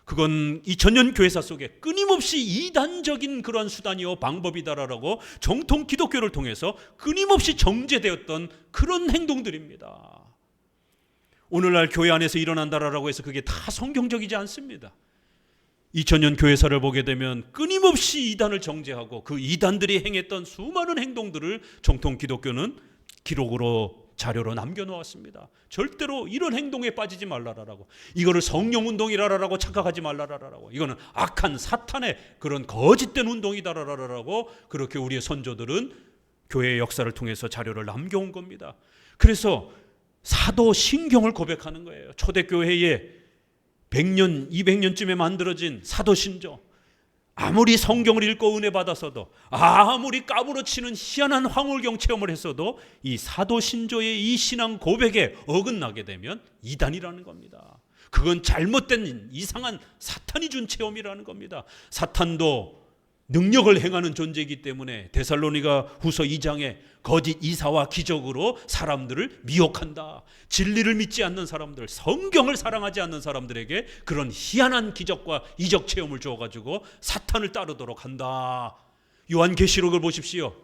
그건 2000년 교회사 속에 끊임없이 이단적인 그러한 수단이요 방법이다라고 정통 기독교를 통해서 끊임없이 정제되었던 그런 행동들입니다. 오늘날 교회 안에서 일어난다라고 해서 그게 다 성경적이지 않습니다. 2000년 교회사를 보게 되면 끊임없이 이단을 정죄하고 그 이단들이 행했던 수많은 행동들을 정통 기독교는 기록으로 자료로 남겨놓았습니다. 절대로 이런 행동에 빠지지 말라라고, 이거를 성령운동이라라고 착각하지 말라라라고, 이거는 악한 사탄의 그런 거짓된 운동이다라라고 그렇게 우리의 선조들은 교회의 역사를 통해서 자료를 남겨온 겁니다. 그래서 사도 신경을 고백하는 거예요. 초대교회에 100년, 200년쯤에 만들어진 사도신조, 아무리 성경을 읽고 은혜 받았어도 아무리 까무러치는 희한한 황홀경 체험을 했어도 이 사도신조의 이 신앙 고백에 어긋나게 되면 이단이라는 겁니다. 그건 잘못된 이상한 사탄이 준 체험이라는 겁니다. 사탄도 능력을 행하는 존재이기 때문에 데살로니가 후서 2장에 거짓 이사와 기적으로 사람들을 미혹한다. 진리를 믿지 않는 사람들, 성경을 사랑하지 않는 사람들에게 그런 희한한 기적과 이적 체험을 주어가지고 사탄을 따르도록 한다. 요한계시록을 보십시오.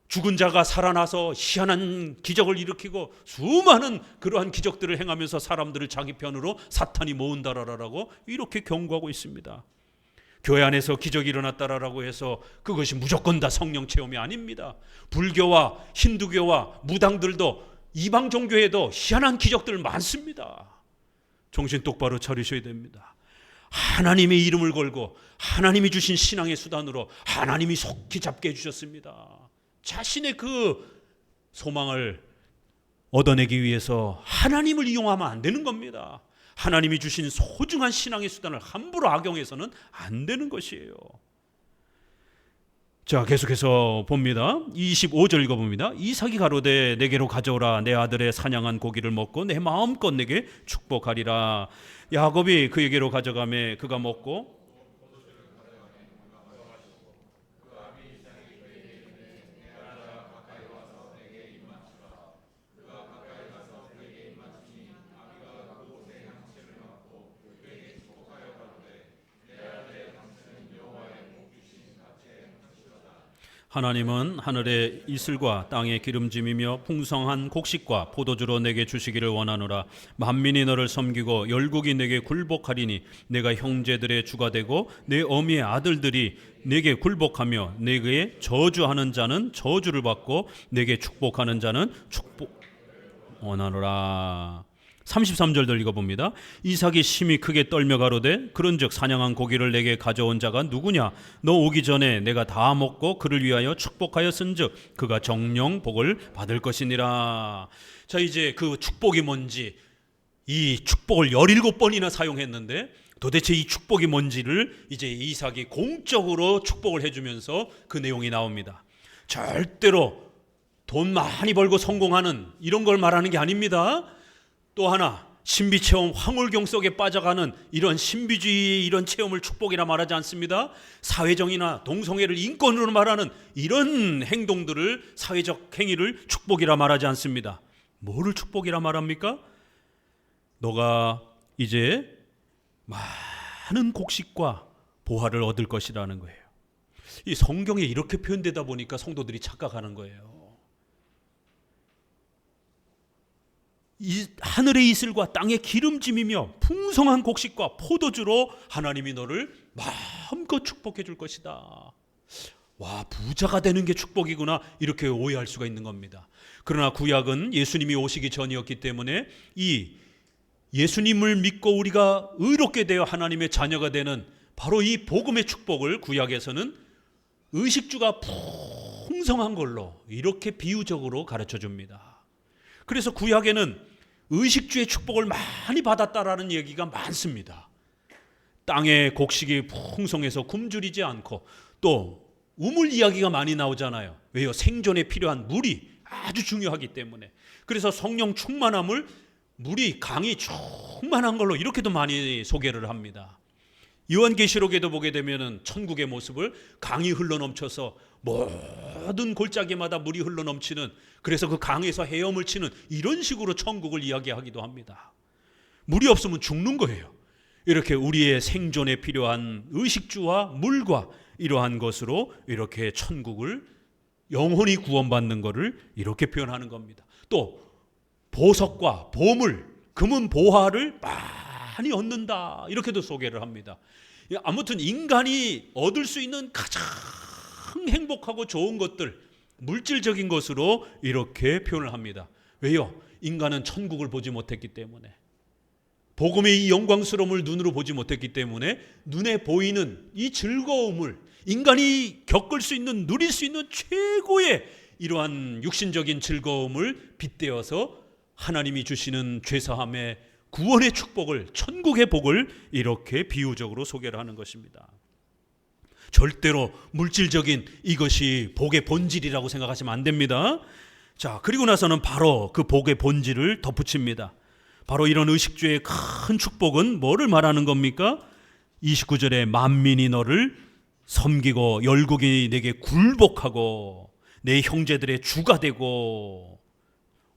죽은 자가 살아나서 희한한 기적을 일으키고 수많은 그러한 기적들을 행하면서 사람들을 자기 편으로 사탄이 모은다라고 이렇게 경고하고 있습니다. 교회 안에서 기적이 일어났다라고 해서 그것이 무조건 다 성령 체험이 아닙니다. 불교와 힌두교와 무당들도 이방 종교에도 희한한 기적들 많습니다. 정신 똑바로 차리셔야 됩니다. 하나님의 이름을 걸고 하나님이 주신 신앙의 수단으로 하나님이 속히 잡게 해주셨습니다. 자신의 그 소망을 얻어내기 위해서 하나님을 이용하면 안 되는 겁니다. 하나님이 주신 소중한 신앙의 수단을 함부로 악용해서는 안 되는 것이에요. 자, 계속해서 봅니다. 25절 읽어봅니다. 이삭이 가로되 내게로 가져오라. 내 아들의 사냥한 고기를 먹고 내 마음껏 내게 축복하리라. 야곱이 그에게로 가져가매 그가 먹고 하나님은 하늘의 이슬과 땅의 기름짐이며 풍성한 곡식과 포도주로 내게 주시기를 원하노라. 만민이 너를 섬기고 열국이 내게 굴복하리니 내가 형제들의 주가 되고 내 어미의 아들들이 내게 굴복하며 내게 저주하는 자는 저주를 받고 내게 축복하는 자는 축복 원하노라. 33절도 읽어봅니다. 이삭이 심히 크게 떨며 가로되 그런즉 사냥한 고기를 내게 가져온 자가 누구냐? 너 오기 전에 내가 다 먹고 그를 위하여 축복하였은즉 그가 정령 복을 받을 것이니라. 자, 이제 그 축복이 뭔지, 이 축복을 17번이나 사용했는데 도대체 이 축복이 뭔지를 이제 이삭이 공적으로 축복을 해주면서 그 내용이 나옵니다. 절대로 돈 많이 벌고 성공하는 이런 걸 말하는 게 아닙니다. 또 하나, 신비 체험 황홀경 속에 빠져가는 이런 신비주의 이런 체험을 축복이라 말하지 않습니다. 사회정의나 동성애를 인권으로 말하는 이런 행동들을, 사회적 행위를 축복이라 말하지 않습니다. 뭐를 축복이라 말합니까? 너가 이제 많은 곡식과 보화를 얻을 것이라는 거예요. 이 성경에 이렇게 표현되다 보니까 성도들이 착각하는 거예요. 이 하늘의 이슬과 땅의 기름짐이며 풍성한 곡식과 포도주로 하나님이 너를 마음껏 축복해 줄 것이다. 와, 부자가 되는 게 축복이구나, 이렇게 오해할 수가 있는 겁니다. 그러나 구약은 예수님이 오시기 전이었기 때문에 이 예수님을 믿고 우리가 의롭게 되어 하나님의 자녀가 되는 바로 이 복음의 축복을 구약에서는 의식주가 풍성한 걸로 이렇게 비유적으로 가르쳐 줍니다. 그래서 구약에는 의식주의 축복을 많이 받았다라는 얘기가 많습니다. 땅의 곡식이 풍성해서 굶주리지 않고, 또 우물 이야기가 많이 나오잖아요. 왜요? 생존에 필요한 물이 아주 중요하기 때문에. 그래서 성령 충만함을 물이, 강이 충만한 걸로 이렇게도 많이 소개를 합니다. 요한계시록에도 보게 되면은 천국의 모습을 강이 흘러넘쳐서 모든 골짜기마다 물이 흘러넘치는, 그래서 그 강에서 헤엄을 치는 이런 식으로 천국을 이야기하기도 합니다. 물이 없으면 죽는 거예요. 이렇게 우리의 생존에 필요한 의식주와 물과 이러한 것으로 이렇게 천국을 영혼이 구원받는 것을 이렇게 표현하는 겁니다. 또 보석과 보물, 금은 보화를 많이 얻는다, 이렇게도 소개를 합니다. 아무튼 인간이 얻을 수 있는 가장 행복하고 좋은 것들, 물질적인 것으로 이렇게 표현을 합니다. 왜요? 인간은 천국을 보지 못했기 때문에, 복음의 이 영광스러움을 눈으로 보지 못했기 때문에 눈에 보이는 이 즐거움을, 인간이 겪을 수 있는, 누릴 수 있는 최고의 이러한 육신적인 즐거움을 빗대어서 하나님이 주시는 죄사함의 구원의 축복을, 천국의 복을 이렇게 비유적으로 소개를 하는 것입니다. 절대로 물질적인 이것이 복의 본질이라고 생각하시면 안 됩니다. 자, 그리고 나서는 바로 그 복의 본질을 덧붙입니다. 바로 이런 의식주의 큰 축복은 뭐를 말하는 겁니까? 29절에 만민이 너를 섬기고 열국이 내게 굴복하고 내 형제들의 주가 되고,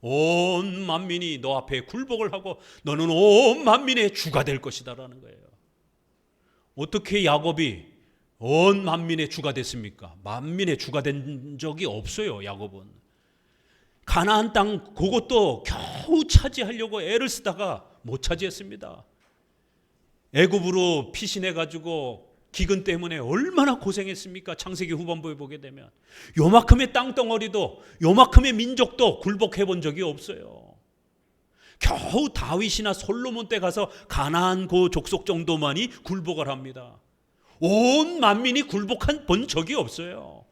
온 만민이 너 앞에 굴복을 하고 너는 온 만민의 주가 될 것이다라는 거예요. 어떻게 야곱이 온 만민의 주가 됐습니까? 만민의 주가 된 적이 없어요. 야곱은 가나안 땅 그것도 겨우 차지하려고 애를 쓰다가 못 차지했습니다. 애굽으로 피신해가지고 기근 때문에 얼마나 고생했습니까? 창세기 후반부에 보게 되면 요만큼의 땅덩어리도, 요만큼의 민족도 굴복해 본 적이 없어요. 겨우 다윗이나 솔로몬 때 가서 가나안 그 족속 정도만이 굴복을 합니다. 온 만민이 굴복한 본 적이 없어요.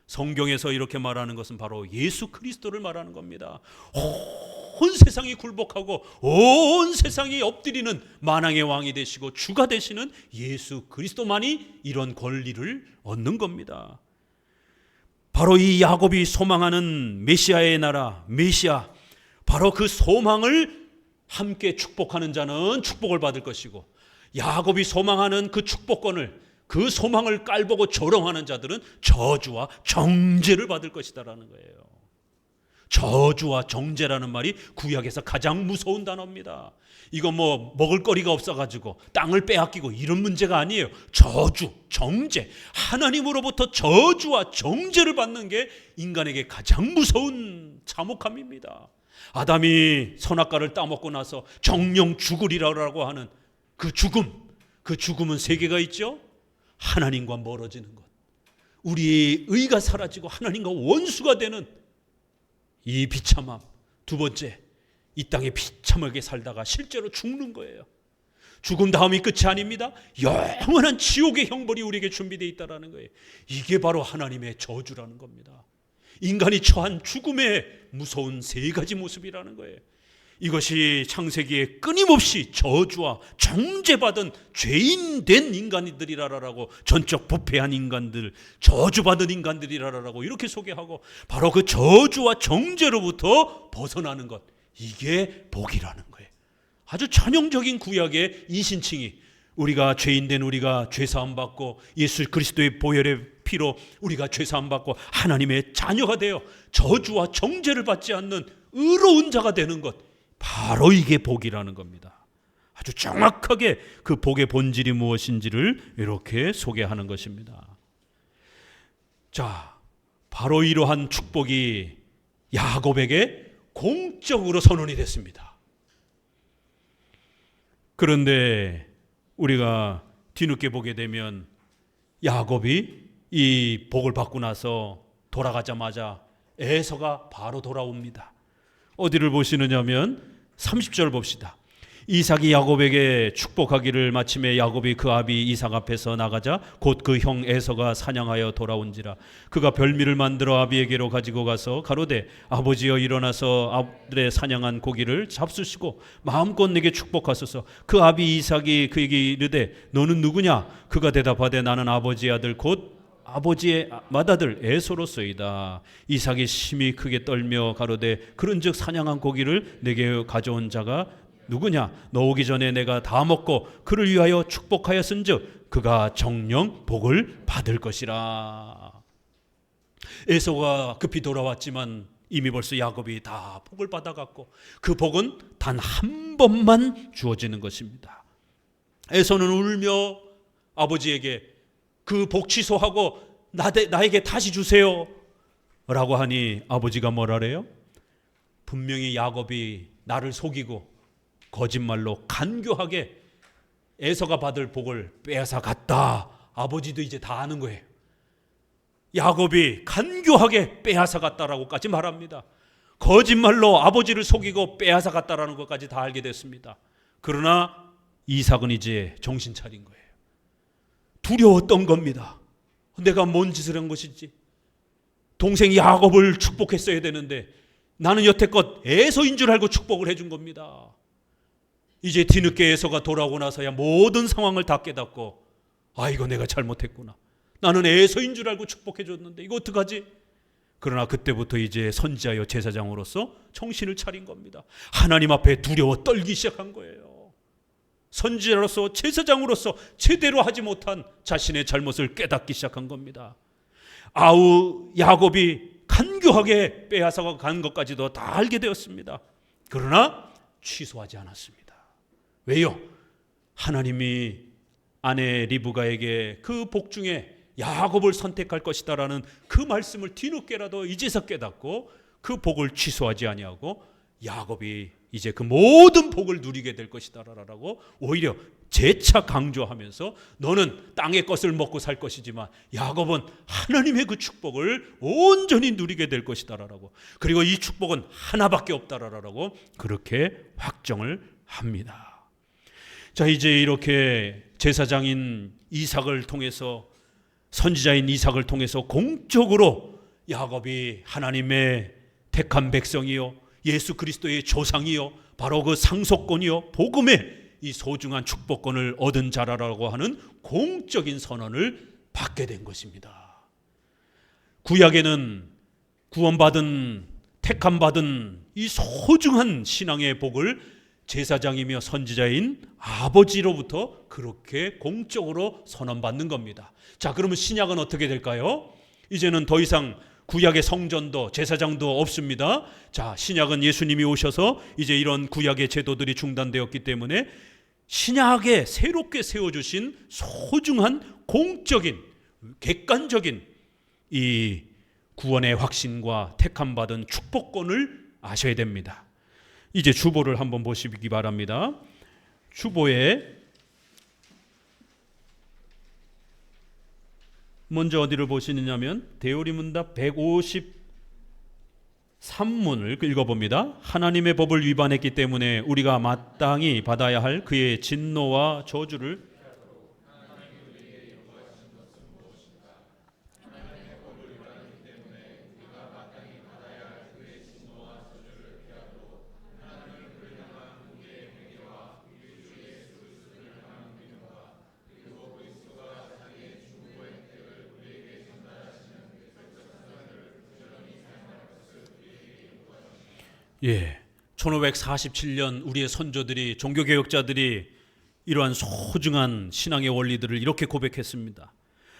성경에서 이렇게 말하는 것은 바로 예수 그리스도를 말하는 겁니다. 온 세상이 굴복하고 온 세상이 엎드리는 만왕의 왕이 되시고 주가 되시는 예수 그리스도만이 이런 권리를 얻는 겁니다. 바로 이 야곱이 소망하는 메시아의 나라, 메시아, 바로 그 소망을 함께 축복하는 자는 축복을 받을 것이고, 야곱이 소망하는 그 축복권을, 그 소망을 깔보고 조롱하는 자들은 저주와 정죄를 받을 것이다라는 거예요. 저주와 정죄라는 말이 구약에서 가장 무서운 단어입니다. 이거 뭐 먹을 거리가 없어가지고 땅을 빼앗기고 이런 문제가 아니에요. 저주, 정죄, 하나님으로부터 저주와 정죄를 받는 게 인간에게 가장 무서운 참혹함입니다. 아담이 선악과를 따먹고 나서 정령 죽으리라고 하는 그 죽음은 세 개가 있죠. 하나님과 멀어지는 것, 우리의 의가 사라지고 하나님과 원수가 되는 이 비참함, 두 번째, 이 땅에 비참하게 살다가 실제로 죽는 거예요. 죽음 다음이 끝이 아닙니다. 영원한 지옥의 형벌이 우리에게 준비되어 있다는 거예요. 이게 바로 하나님의 저주라는 겁니다. 인간이 처한 죽음의 무서운 세 가지 모습이라는 거예요. 이것이 창세기에 끊임없이 저주와 정죄받은 죄인된 인간들이라라고, 전적 부패한 인간들, 저주받은 인간들이라라고 이렇게 소개하고, 바로 그 저주와 정죄로부터 벗어나는 것, 이게 복이라는 거예요. 아주 전형적인 구약의 이신칭이, 우리가 죄인된 우리가 죄사함 받고 예수 그리스도의 보혈의 피로 우리가 죄사함 받고 하나님의 자녀가 되어 저주와 정죄를 받지 않는 의로운 자가 되는 것, 바로 이게 복이라는 겁니다. 아주 정확하게 그 복의 본질이 무엇인지를 이렇게 소개하는 것입니다. 자, 바로 이러한 축복이 야곱에게 공적으로 선언이 됐습니다. 그런데 우리가 뒤늦게 보게 되면 야곱이 이 복을 받고 나서 돌아가자마자 에서가 바로 돌아옵니다. 어디를 보시느냐면 30절 봅시다. 이삭이 야곱에게 축복하기를 마침에 야곱이 그 아비 이삭 앞에서 나가자 곧 그 형 에서가 사냥하여 돌아온지라. 그가 별미를 만들어 아비에게로 가지고 가서 가로되 아버지여 일어나서 아들의 사냥한 고기를 잡수시고 마음껏 내게 축복하소서. 그 아비 이삭이 그에게 이르되 너는 누구냐? 그가 대답하되 나는 아버지의 아들 곧 아버지의 맏아들 에서로소이다. 이삭이 심히 크게 떨며 가로되 그런즉 사냥한 고기를 내게 가져온 자가 누구냐? 너 오기 전에 내가 다 먹고 그를 위하여 축복하였은즉 그가 정령 복을 받을 것이라. 에서가 급히 돌아왔지만 이미 벌써 야곱이 다 복을 받아갔고 그 복은 단 한 번만 주어지는 것입니다. 에서는 울며 아버지에게 그 복 취소하고 나에게 다시 주세요 라고 하니 아버지가 뭐라래요? 분명히 야곱이 나를 속이고 거짓말로 간교하게 에서가 받을 복을 빼앗아 갔다. 아버지도 이제 다 아는 거예요. 야곱이 간교하게 빼앗아 갔다라고까지 말합니다. 거짓말로 아버지를 속이고 빼앗아 갔다라는 것까지 다 알게 됐습니다. 그러나 이삭은 이제 정신 차린 거예요. 두려웠던 겁니다. 내가 뭔 짓을 한 것인지. 동생 야곱을 축복했어야 되는데 나는 여태껏 에서인 줄 알고 축복을 해준 겁니다. 이제 뒤늦게 에서가 돌아오고 나서야 모든 상황을 다 깨닫고 이거 내가 잘못했구나. 나는 에서인 줄 알고 축복해줬는데 이거 어떡하지? 그러나 그때부터 이제 선지자여 제사장으로서 정신을 차린 겁니다. 하나님 앞에 두려워 떨기 시작한 거예요. 선지자로서 제사장으로서 제대로 하지 못한 자신의 잘못을 깨닫기 시작한 겁니다. 야곱이 간교하게 빼앗아 간 것까지도 다 알게 되었습니다. 그러나 취소하지 않았습니다. 왜요? 하나님이 아내 리브가에게 그 복 중에 야곱을 선택할 것이다라는 그 말씀을 뒤늦게라도 이제서 깨닫고 그 복을 취소하지 아니하고 야곱이 이제 그 모든 복을 누리게 될 것이다라고 오히려 재차 강조하면서 너는 땅의 것을 먹고 살 것이지만 야곱은 하나님의 그 축복을 온전히 누리게 될 것이다라고, 그리고 이 축복은 하나밖에 없다라고 그렇게 확정을 합니다. 자, 이제 이렇게 제사장인 이삭을 통해서, 선지자인 이삭을 통해서 공적으로 야곱이 하나님의 택한 백성이요 예수 그리스도의 조상이요 바로 그 상속권이요 복음의 이 소중한 축복권을 얻은 자라라고 하는 공적인 선언을 받게 된 것입니다. 구약에는 구원받은 택함받은 이 소중한 신앙의 복을 제사장이며 선지자인 아버지로부터 그렇게 공적으로 선언받는 겁니다. 자, 그러면 신약은 어떻게 될까요? 이제는 더 이상 구약의 성전도 제사장도 없습니다. 자, 신약은 예수님이 오셔서 이제 이런 구약의 제도들이 중단되었기 때문에 신약에 새롭게 세워주신 소중한 공적인 객관적인 이 구원의 확신과 택함받은 축복권을 아셔야 됩니다. 이제 주보를 한번 보시기 바랍니다. 주보에 먼저 어디를 보시느냐면 대오리문답 153문을 읽어봅니다. 하나님의 법을 위반했기 때문에 우리가 마땅히 받아야 할 그의 진노와 저주를 예, 1547년 우리의 선조들이 종교개혁자들이 이러한 소중한 신앙의 원리들을 이렇게 고백했습니다.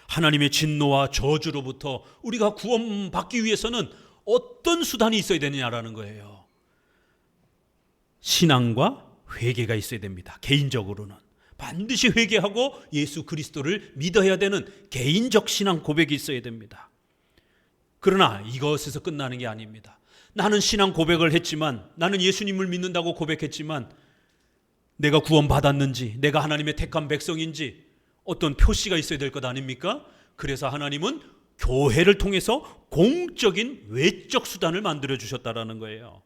하나님의 진노와 저주로부터 우리가 구원받기 위해서는 어떤 수단이 있어야 되느냐라는 거예요. 신앙과 회개가 있어야 됩니다. 개인적으로는 반드시 회개하고 예수 그리스도를 믿어야 되는 개인적 신앙 고백이 있어야 됩니다. 그러나 이것에서 끝나는 게 아닙니다. 나는 신앙 고백을 했지만, 나는 예수님을 믿는다고 고백했지만 내가 구원받았는지, 내가 하나님의 택한 백성인지 어떤 표시가 있어야 될 것 아닙니까? 그래서 하나님은 교회를 통해서 공적인 외적 수단을 만들어 주셨다라는 거예요.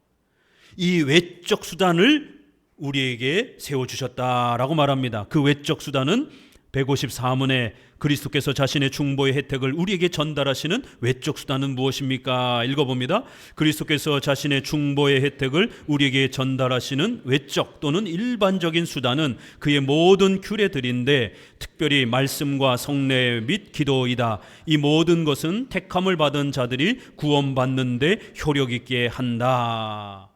이 외적 수단을 우리에게 세워주셨다라고 말합니다. 그 외적 수단은 154문에 그리스도께서 자신의 중보의 혜택을 우리에게 전달하시는 외적 수단은 무엇입니까? 읽어봅니다. 그리스도께서 자신의 중보의 혜택을 우리에게 전달하시는 외적 또는 일반적인 수단은 그의 모든 규례들인데 특별히 말씀과 성례 및 기도이다. 이 모든 것은 택함을 받은 자들이 구원받는 데 효력 있게 한다.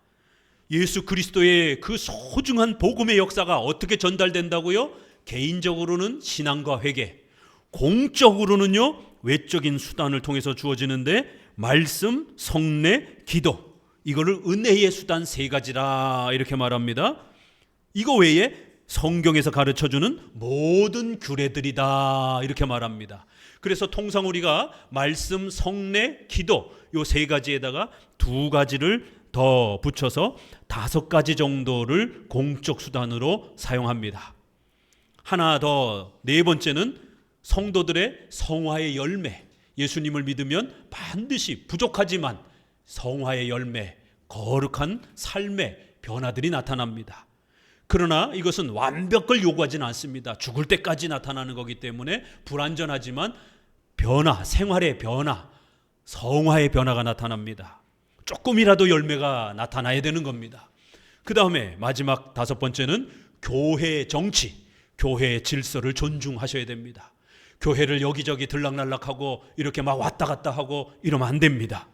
예수 그리스도의 그 소중한 복음의 역사가 어떻게 전달된다고요? 개인적으로는 신앙과 회개, 공적으로는요 외적인 수단을 통해서 주어지는데 말씀, 성례, 기도, 이거를 은혜의 수단 세 가지라 이렇게 말합니다. 이거 외에 성경에서 가르쳐주는 모든 규례들이다 이렇게 말합니다. 그래서 통상 우리가 말씀, 성례, 기도 요 세 가지에다가 두 가지를 더 붙여서 5가지 정도를 공적 수단으로 사용합니다. 하나 더, 네 번째는 성도들의 성화의 열매. 예수님을 믿으면 반드시 부족하지만 성화의 열매, 거룩한 삶의 변화들이 나타납니다. 그러나 이것은 완벽을 요구하지는 않습니다. 죽을 때까지 나타나는 거기 때문에 불완전하지만 변화, 생활의 변화, 성화의 변화가 나타납니다. 조금이라도 열매가 나타나야 되는 겁니다. 그 다음에 마지막 5번째는 교회의 정치, 교회의 질서를 존중하셔야 됩니다. 교회를 여기저기 들락날락하고 이렇게 막 왔다 갔다 하고 이러면 안 됩니다.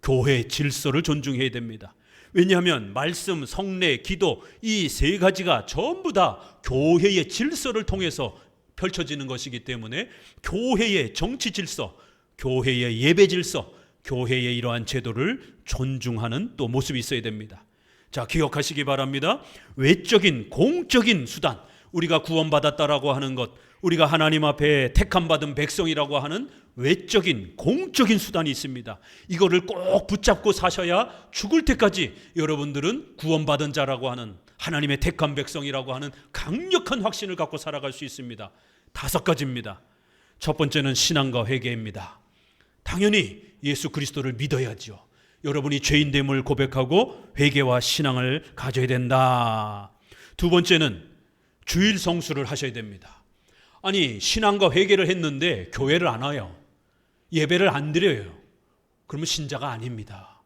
교회의 질서를 존중해야 됩니다. 왜냐하면 말씀, 성례, 기도 이 세 가지가 전부 다 교회의 질서를 통해서 펼쳐지는 것이기 때문에 교회의 정치 질서, 교회의 예배 질서, 교회의 이러한 제도를 존중하는 또 모습이 있어야 됩니다. 자, 기억하시기 바랍니다. 외적인 공적인 수단, 우리가 구원받았다라고 하는 것, 우리가 하나님 앞에 택함받은 백성이라고 하는 외적인 공적인 수단이 있습니다. 이거를 꼭 붙잡고 사셔야 죽을 때까지 여러분들은 구원받은 자라고 하는 하나님의 택한 백성이라고 하는 강력한 확신을 갖고 살아갈 수 있습니다. 5가지입니다. 첫 번째는 신앙과 회개입니다. 당연히 예수 그리스도를 믿어야죠. 여러분이 죄인됨을 고백하고 회개와 신앙을 가져야 된다. 두 번째는 주일 성수를 하셔야 됩니다. 아니, 신앙과 회개를 했는데 교회를 안 와요. 예배를 안 드려요. 그러면 신자가 아닙니다.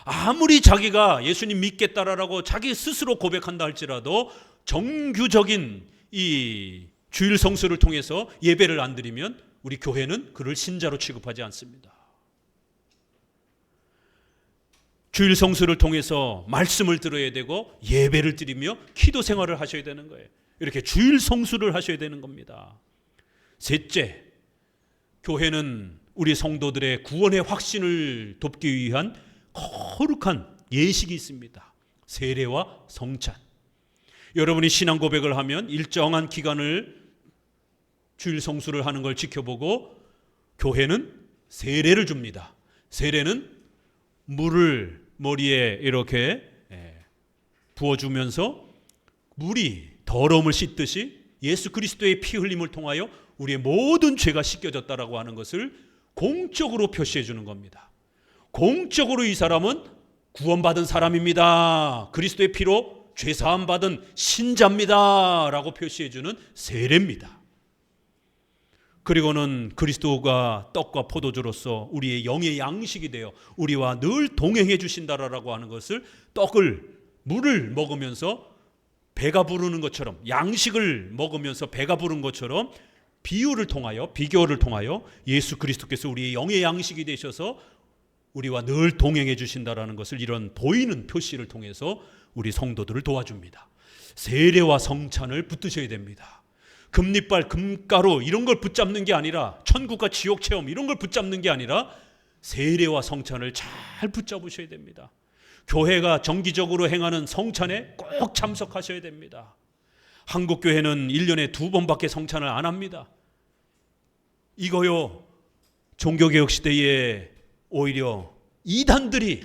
아무리 자기가 예수님 믿겠다라고 자기 스스로 고백한다 할지라도 정규적인 이 주일 성수를 통해서 예배를 안 드리면 우리 교회는 그를 신자로 취급하지 않습니다. 주일 성수를 통해서 말씀을 들어야 되고 예배를 드리며 기도 생활을 하셔야 되는 거예요. 이렇게 주일 성수를 하셔야 되는 겁니다. 셋째, 교회는 우리 성도들의 구원의 확신을 돕기 위한 거룩한 예식이 있습니다. 세례와 성찬. 여러분이 신앙 고백을 하면 일정한 기간을 주일 성수를 하는 걸 지켜보고 교회는 세례를 줍니다. 세례는 물을 머리에 이렇게 부어주면서 물이 더러움을 씻듯이 예수 그리스도의 피 흘림을 통하여 우리의 모든 죄가 씻겨졌다라고 하는 것을 공적으로 표시해 주는 겁니다. 공적으로 이 사람은 구원받은 사람입니다. 그리스도의 피로 죄사함 받은 신자입니다 라고 표시해 주는 세례입니다. 그리고는 그리스도가 떡과 포도주로서 우리의 영의 양식이 되어 우리와 늘 동행해 주신다라고 하는 것을 물을 먹으면서 배가 부르는 것처럼, 양식을 먹으면서 배가 부른 것처럼 비교를 통하여 예수 그리스도께서 우리의 영의 양식이 되셔서 우리와 늘 동행해 주신다라는 것을 이런 보이는 표시를 통해서 우리 성도들을 도와줍니다. 세례와 성찬을 붙드셔야 됩니다. 금리빨, 금가루 이런 걸 붙잡는 게 아니라, 천국과 지옥 체험 이런 걸 붙잡는 게 아니라 세례와 성찬을 잘 붙잡으셔야 됩니다. 교회가 정기적으로 행하는 성찬에 꼭 참석하셔야 됩니다. 한국 교회는 1년에 2번밖에 성찬을 안 합니다. 이거요, 종교개혁 시대에 오히려 이단들이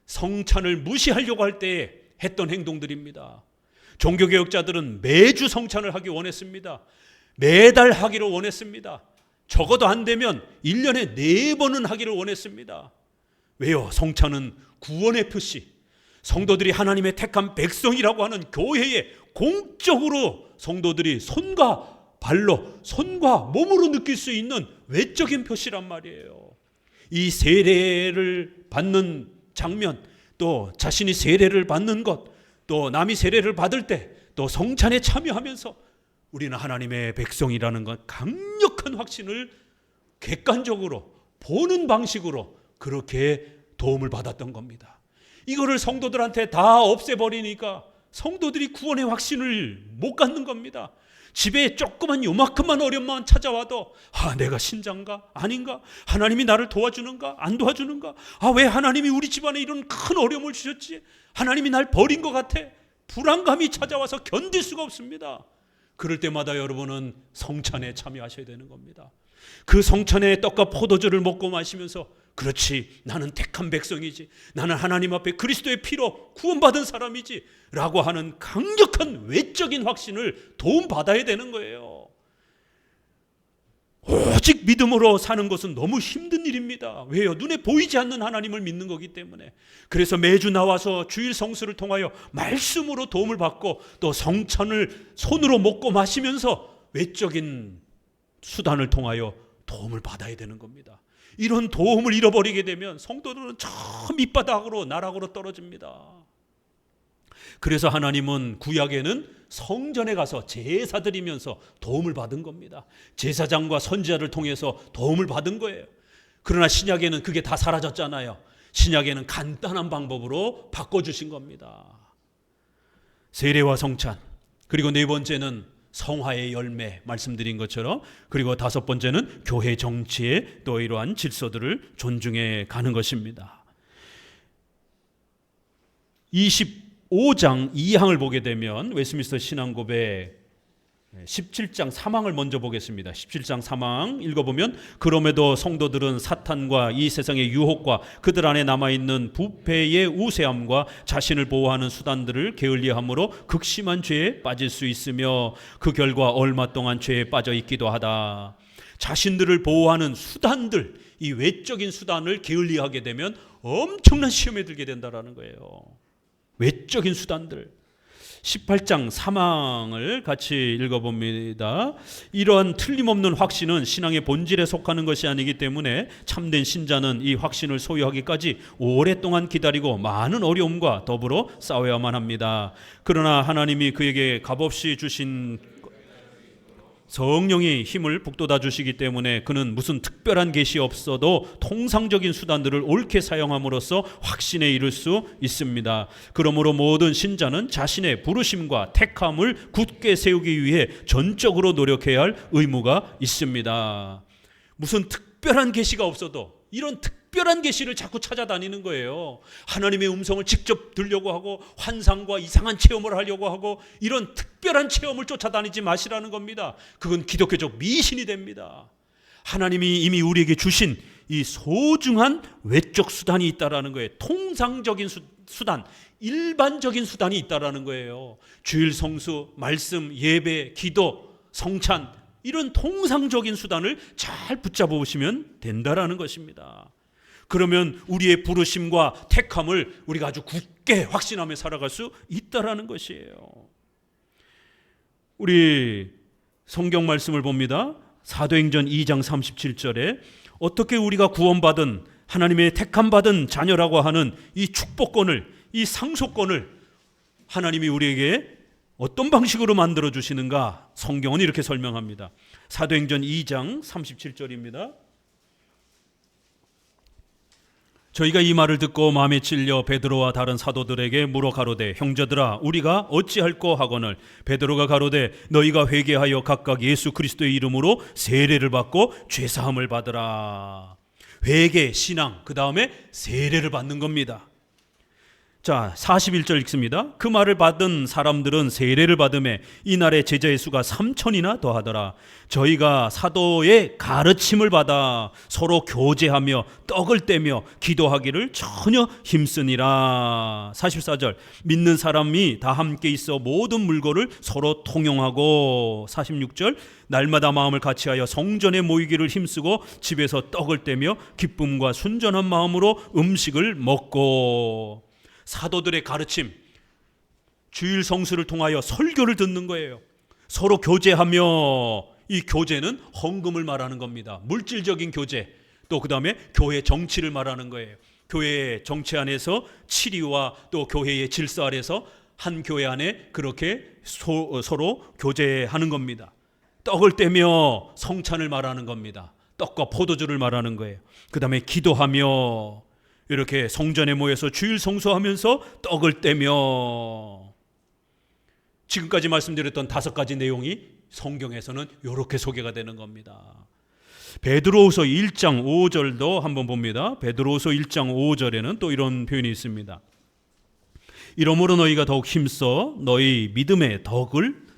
성찬을 무시하려고 할 때 했던 행동들입니다. 종교개혁자들은 매주 성찬을 하기 원했습니다. 매달 하기를 원했습니다. 적어도 안 되면 1년에 4번은 하기를 원했습니다. 왜요? 성찬은 구원의 표시, 성도들이 하나님의 택한 백성이라고 하는 교회에 공적으로 성도들이 손과 발로, 손과 몸으로 느낄 수 있는 외적인 표시란 말이에요. 이 세례를 받는 장면, 또 자신이 세례를 받는 것, 또 남이 세례를 받을 때, 또 성찬에 참여하면서 우리는 하나님의 백성이라는 것, 강력한 확신을 객관적으로 보는 방식으로 그렇게 도움을 받았던 겁니다. 이거를 성도들한테 다 없애버리니까 성도들이 구원의 확신을 못 갖는 겁니다. 집에 조그만 요만큼만 어려움만 찾아와도 내가 신자인가? 아닌가? 하나님이 나를 도와주는가? 안 도와주는가? 왜 하나님이 우리 집안에 이런 큰 어려움을 주셨지? 하나님이 날 버린 것 같아? 불안감이 찾아와서 견딜 수가 없습니다. 그럴 때마다 여러분은 성찬에 참여하셔야 되는 겁니다. 그 성찬의 떡과 포도주를 먹고 마시면서, 그렇지, 나는 택한 백성이지, 나는 하나님 앞에 그리스도의 피로 구원받은 사람이지 라고 하는 강력한 외적인 확신을 도움받아야 되는 거예요. 오직 믿음으로 사는 것은 너무 힘든 일입니다. 왜요? 눈에 보이지 않는 하나님을 믿는 거기 때문에. 그래서 매주 나와서 주일 성수를 통하여 말씀으로 도움을 받고, 또 성찬을 손으로 먹고 마시면서 외적인 수단을 통하여 도움을 받아야 되는 겁니다. 이런 도움을 잃어버리게 되면 성도들은 저 밑바닥으로, 나락으로 떨어집니다. 그래서 하나님은 구약에는 성전에 가서 제사 드리면서 도움을 받은 겁니다. 제사장과 선지자를 통해서 도움을 받은 거예요. 그러나 신약에는 그게 다 사라졌잖아요. 신약에는 간단한 방법으로 바꿔주신 겁니다. 세례와 성찬, 그리고 4번째는 성화의 열매 말씀드린 것처럼, 그리고 5번째는 교회 정치의 또 이러한 질서들을 존중해 가는 것입니다. 25장 2항을 보게 되면 웨스민스터 신앙고백 17장 3항을 먼저 보겠습니다. 17장 3항 읽어보면, 그럼에도 성도들은 사탄과 이 세상의 유혹과 그들 안에 남아있는 부패의 우세함과 자신을 보호하는 수단들을 게을리함으로 극심한 죄에 빠질 수 있으며 그 결과 얼마 동안 죄에 빠져 있기도 하다. 자신들을 보호하는 수단들, 이 외적인 수단을 게을리하게 되면 엄청난 시험에 들게 된다는 거예요. 외적인 수단들. 18장 사망을 같이 읽어봅니다. 이러한 틀림없는 확신은 신앙의 본질에 속하는 것이 아니기 때문에 참된 신자는 이 확신을 소유하기까지 오랫동안 기다리고 많은 어려움과 더불어 싸워야만 합니다. 그러나 하나님이 그에게 값없이 주신 성령이 힘을 북돋아 주시기 때문에 그는 무슨 특별한 계시 없어도 통상적인 수단들을 옳게 사용함으로써 확신에 이를 수 있습니다. 그러므로 모든 신자는 자신의 부르심과 택함을 굳게 세우기 위해 전적으로 노력해야 할 의무가 있습니다. 무슨 특별한 계시가 없어도 이런 특별한 계시를 자꾸 찾아다니는 거예요. 하나님의 음성을 직접 들려고 하고 환상과 이상한 체험을 하려고 하고 이런 특별한 체험을 쫓아다니지 마시라는 겁니다. 그건 기독교적 미신이 됩니다. 하나님이 이미 우리에게 주신 이 소중한 외적 수단이 있다라는 거예요. 통상적인 수단, 일반적인 수단이 있다라는 거예요. 주일 성수, 말씀, 예배, 기도, 성찬 이런 통상적인 수단을 잘 붙잡으시면 된다라는 것입니다. 그러면 우리의 부르심과 택함을 우리가 아주 굳게 확신하며 살아갈 수 있다라는 것이에요. 우리 성경 말씀을 봅니다. 사도행전 2장 37절에 어떻게 우리가 구원받은 하나님의 택함받은 자녀라고 하는 이 축복권을, 이 상속권을 하나님이 우리에게 어떤 방식으로 만들어 주시는가 성경은 이렇게 설명합니다. 사도행전 2장 37절입니다. 저희가 이 말을 듣고 마음에 찔려 베드로와 다른 사도들에게 물어 가로되 형제들아 우리가 어찌할꼬 하거늘 베드로가 가로되 너희가 회개하여 각각 예수 그리스도의 이름으로 세례를 받고 죄사함을 받으라. 회개, 신앙, 그 다음에 세례를 받는 겁니다. 자, 41절 읽습니다. 그 말을 받은 사람들은 세례를 받음에 이날의 제자의 수가 3,000이나 더하더라. 저희가 사도의 가르침을 받아 서로 교제하며 떡을 떼며 기도하기를 전혀 힘쓰니라. 44절 믿는 사람이 다 함께 있어 모든 물건을 서로 통용하고. 46절 날마다 마음을 같이하여 성전에 모이기를 힘쓰고 집에서 떡을 떼며 기쁨과 순전한 마음으로 음식을 먹고. 사도들의 가르침, 주일 성수를 통하여 설교를 듣는 거예요. 서로 교제하며, 이 교제는 헌금을 말하는 겁니다. 물질적인 교제, 또 그 다음에 교회 정치를 말하는 거예요. 교회의 정치 안에서 치리와 또 교회의 질서 아래서 한 교회 안에 그렇게 서로 교제하는 겁니다. 떡을 떼며 성찬을 말하는 겁니다. 떡과 포도주를 말하는 거예요. 그 다음에 기도하며 이렇게 성전에 모여서 주일 성수하면서 떡을 떼며. 지금까지 말씀드렸던 5가지 내용이 성경에서는 이렇게 소개가 되는 겁니다. 베드로후서 1장 5절도 한번 봅니다. 베드로후서 1장 5절에는 또 이런 표현이 있습니다. 이러므로 너희가 더욱 힘써 너희 믿음의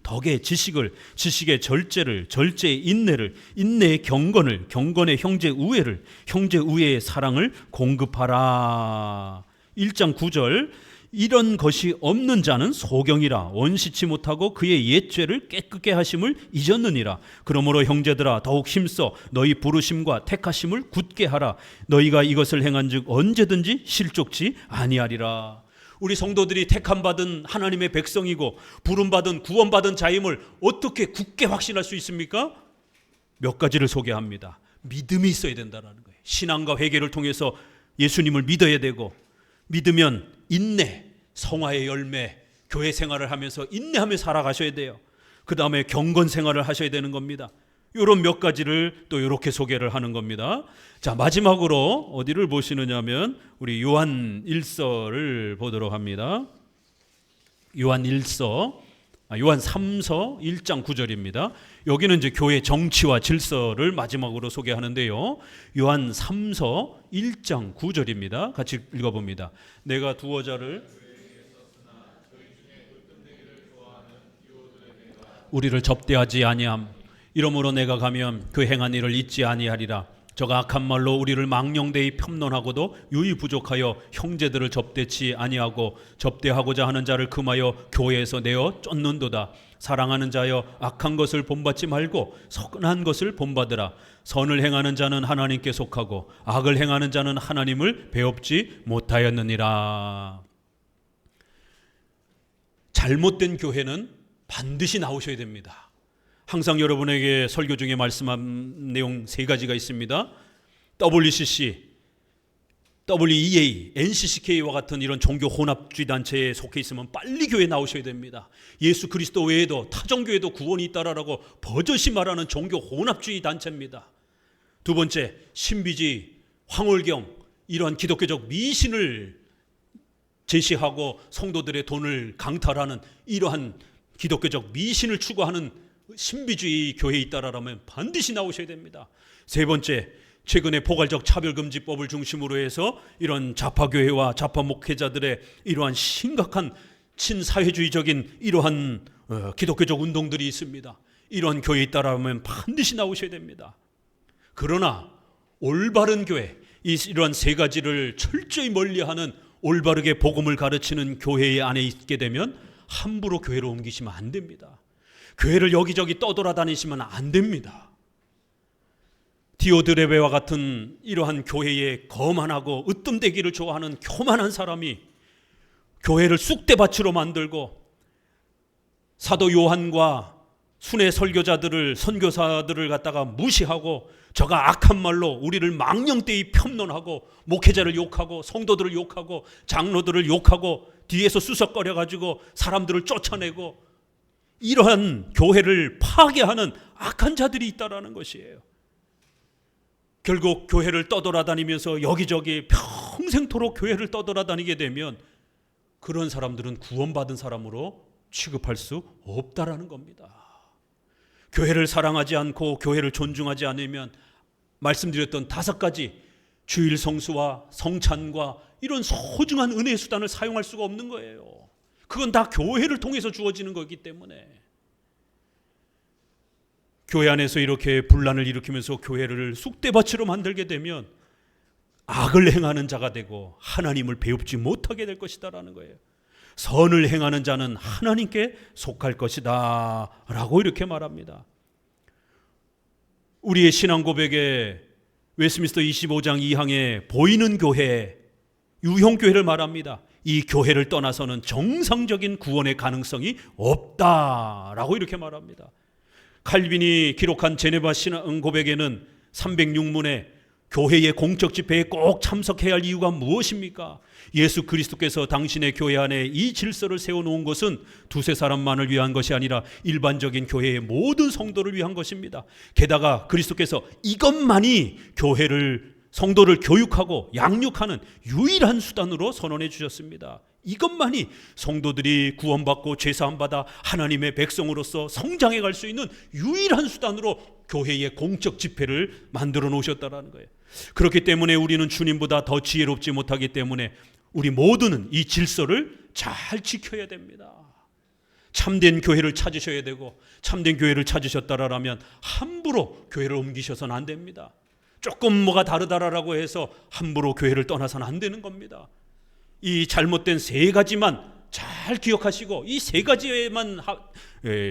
덕의 지식을, 지식의 절제를, 절제의 인내를, 인내의 경건을, 경건의 형제 우애를, 형제 우애의 사랑을 공급하라. 1장 9절 이런 것이 없는 자는 소경이라 원시치 못하고 그의 옛죄를 깨끗게 하심을 잊었느니라. 그러므로 형제들아 더욱 힘써 너희 부르심과 택하심을 굳게 하라. 너희가 이것을 행한즉 언제든지 실족치 아니하리라. 우리 성도들이 택함받은 하나님의 백성이고 부름받은 구원받은 자임을 어떻게 굳게 확신할 수 있습니까? 몇 가지를 소개합니다. 믿음이 있어야 된다는 거예요. 신앙과 회개를 통해서 예수님을 믿어야 되고, 믿으면 인내, 성화의 열매, 교회 생활을 하면서 인내하며 살아가셔야 돼요. 그 다음에 경건 생활을 하셔야 되는 겁니다. 이런 몇 가지를 또 이렇게 소개를 하는 겁니다. 자, 마지막으로 어디를 보시느냐면 우리 요한 1서를 보도록 합니다. 요한 3서 1장 9절입니다. 여기는 이제 교회 정치와 질서를 마지막으로 소개하는데요. 요한 3서 1장 9절입니다. 같이 읽어봅니다. 내가 두어 자를 우리를 접대하지 아니함. 이러므로 내가 가면 그 행한 일을 잊지 아니하리라. 저가 악한 말로 우리를 망령되이 폄론하고도 유의 부족하여 형제들을 접대치 아니하고 접대하고자 하는 자를 금하여 교회에서 내어 쫓는도다. 사랑하는 자여 악한 것을 본받지 말고 선한 것을 본받으라. 선을 행하는 자는 하나님께 속하고 악을 행하는 자는 하나님을 배웁지 못하였느니라. 잘못된 교회는 반드시 나오셔야 됩니다. 항상 여러분에게 설교 중에 말씀한 내용 3가지가 있습니다. WCC, WEA, NCCK와 같은 이런 종교 혼합주의 단체에 속해 있으면 빨리 교회 나오셔야 됩니다. 예수 그리스도 외에도 타종교에도 구원이 있다라고 버젓이 말하는 종교 혼합주의 단체입니다. 2번째, 신비주의, 황홀경, 이러한 기독교적 미신을 제시하고 성도들의 돈을 강탈하는 이러한 기독교적 미신을 추구하는 신비주의 교회에 있다라면 반드시 나오셔야 됩니다. 3번째, 최근에 포괄적 차별금지법을 중심으로 해서 이런 좌파교회와 좌파 목회자들의 이러한 심각한 친사회주의적인 이러한 기독교적 운동들이 있습니다. 이러한 교회에 있다라면 반드시 나오셔야 됩니다. 그러나 올바른 교회, 이러한 3가지를 철저히 멀리하는 올바르게 복음을 가르치는 교회 안에 있게 되면 함부로 교회로 옮기시면 안 됩니다. 교회를 여기저기 떠돌아다니시면 안 됩니다. 디오드레베와 같은 이러한 교회에 거만하고 으뜸되기를 좋아하는 교만한 사람이 교회를 쑥대밭으로 만들고 사도 요한과 순회 설교자들을, 선교사들을 갖다가 무시하고 저가 악한 말로 우리를 망령되이 폄론하고 목회자를 욕하고 성도들을 욕하고 장로들을 욕하고 뒤에서 수석거려가지고 사람들을 쫓아내고 이러한 교회를 파괴하는 악한 자들이 있다라는 것이에요. 결국 교회를 떠돌아다니면서 여기저기 평생토록 교회를 떠돌아다니게 되면 그런 사람들은 구원받은 사람으로 취급할 수 없다라는 겁니다. 교회를 사랑하지 않고 교회를 존중하지 않으면 말씀드렸던 5가지 주일 성수와 성찬과 이런 소중한 은혜의 수단을 사용할 수가 없는 거예요. 그건 다 교회를 통해서 주어지는 거기 때문에 교회 안에서 이렇게 분란을 일으키면서 교회를 쑥대밭으로 만들게 되면 악을 행하는 자가 되고 하나님을 배웁지 못하게 될 것이다라는 거예요. 선을 행하는 자는 하나님께 속할 것이다 라고 이렇게 말합니다. 우리의 신앙 고백에 웨스민스터 25장 2항에 보이는 교회, 유형교회를 말합니다. 이 교회를 떠나서는 정상적인 구원의 가능성이 없다라고 이렇게 말합니다. 칼빈이 기록한 제네바 신앙 고백에는 306문에 교회의 공적 집회에 꼭 참석해야 할 이유가 무엇입니까? 예수 그리스도께서 당신의 교회 안에 이 질서를 세워놓은 것은 2-3 사람만을 위한 것이 아니라 일반적인 교회의 모든 성도를 위한 것입니다. 게다가 그리스도께서 이것만이 교회를, 성도를 교육하고 양육하는 유일한 수단으로 선언해 주셨습니다. 이것만이 성도들이 구원받고 죄사함받아 하나님의 백성으로서 성장해 갈 수 있는 유일한 수단으로 교회의 공적 집회를 만들어 놓으셨다는 거예요. 그렇기 때문에 우리는 주님보다 더 지혜롭지 못하기 때문에 우리 모두는 이 질서를 잘 지켜야 됩니다. 참된 교회를 찾으셔야 되고, 참된 교회를 찾으셨다라면 함부로 교회를 옮기셔서는 안 됩니다. 조금 뭐가 다르다라고 해서 함부로 교회를 떠나서는 안 되는 겁니다. 이 잘못된 3가지만 잘 기억하시고 이 3가지에만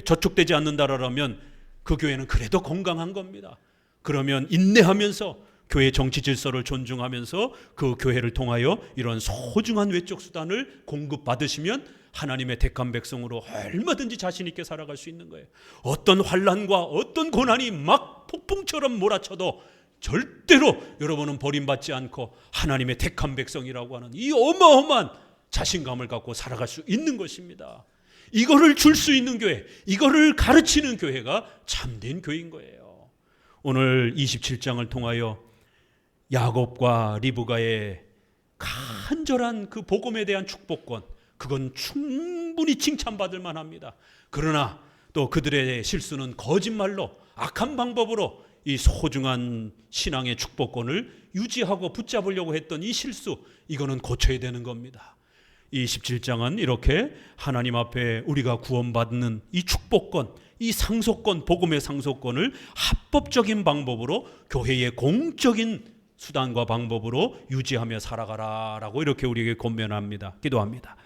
저촉되지 않는다라면 그 교회는 그래도 건강한 겁니다. 그러면 인내하면서 교회 정치 질서를 존중하면서 그 교회를 통하여 이런 소중한 외적 수단을 공급받으시면 하나님의 택한 백성으로 얼마든지 자신 있게 살아갈 수 있는 거예요. 어떤 환난과 어떤 고난이 막 폭풍처럼 몰아쳐도 절대로 여러분은 버림받지 않고 하나님의 택한 백성이라고 하는 이 어마어마한 자신감을 갖고 살아갈 수 있는 것입니다. 이거를 줄 수 있는 교회, 이거를 가르치는 교회가 참된 교회인 거예요. 오늘 27장을 통하여 야곱과 리브가의 간절한 그 복음에 대한 축복권, 그건 충분히 칭찬받을 만합니다. 그러나 또 그들의 실수는 거짓말로 악한 방법으로 이 소중한 신앙의 축복권을 유지하고 붙잡으려고 했던 이 실수, 이거는 고쳐야 되는 겁니다. 이 17장은 이렇게 하나님 앞에 우리가 구원받는 이 축복권, 이 상속권, 복음의 상속권을 합법적인 방법으로 교회의 공적인 수단과 방법으로 유지하며 살아가라라고 이렇게 우리에게 권면합니다. 기도합니다.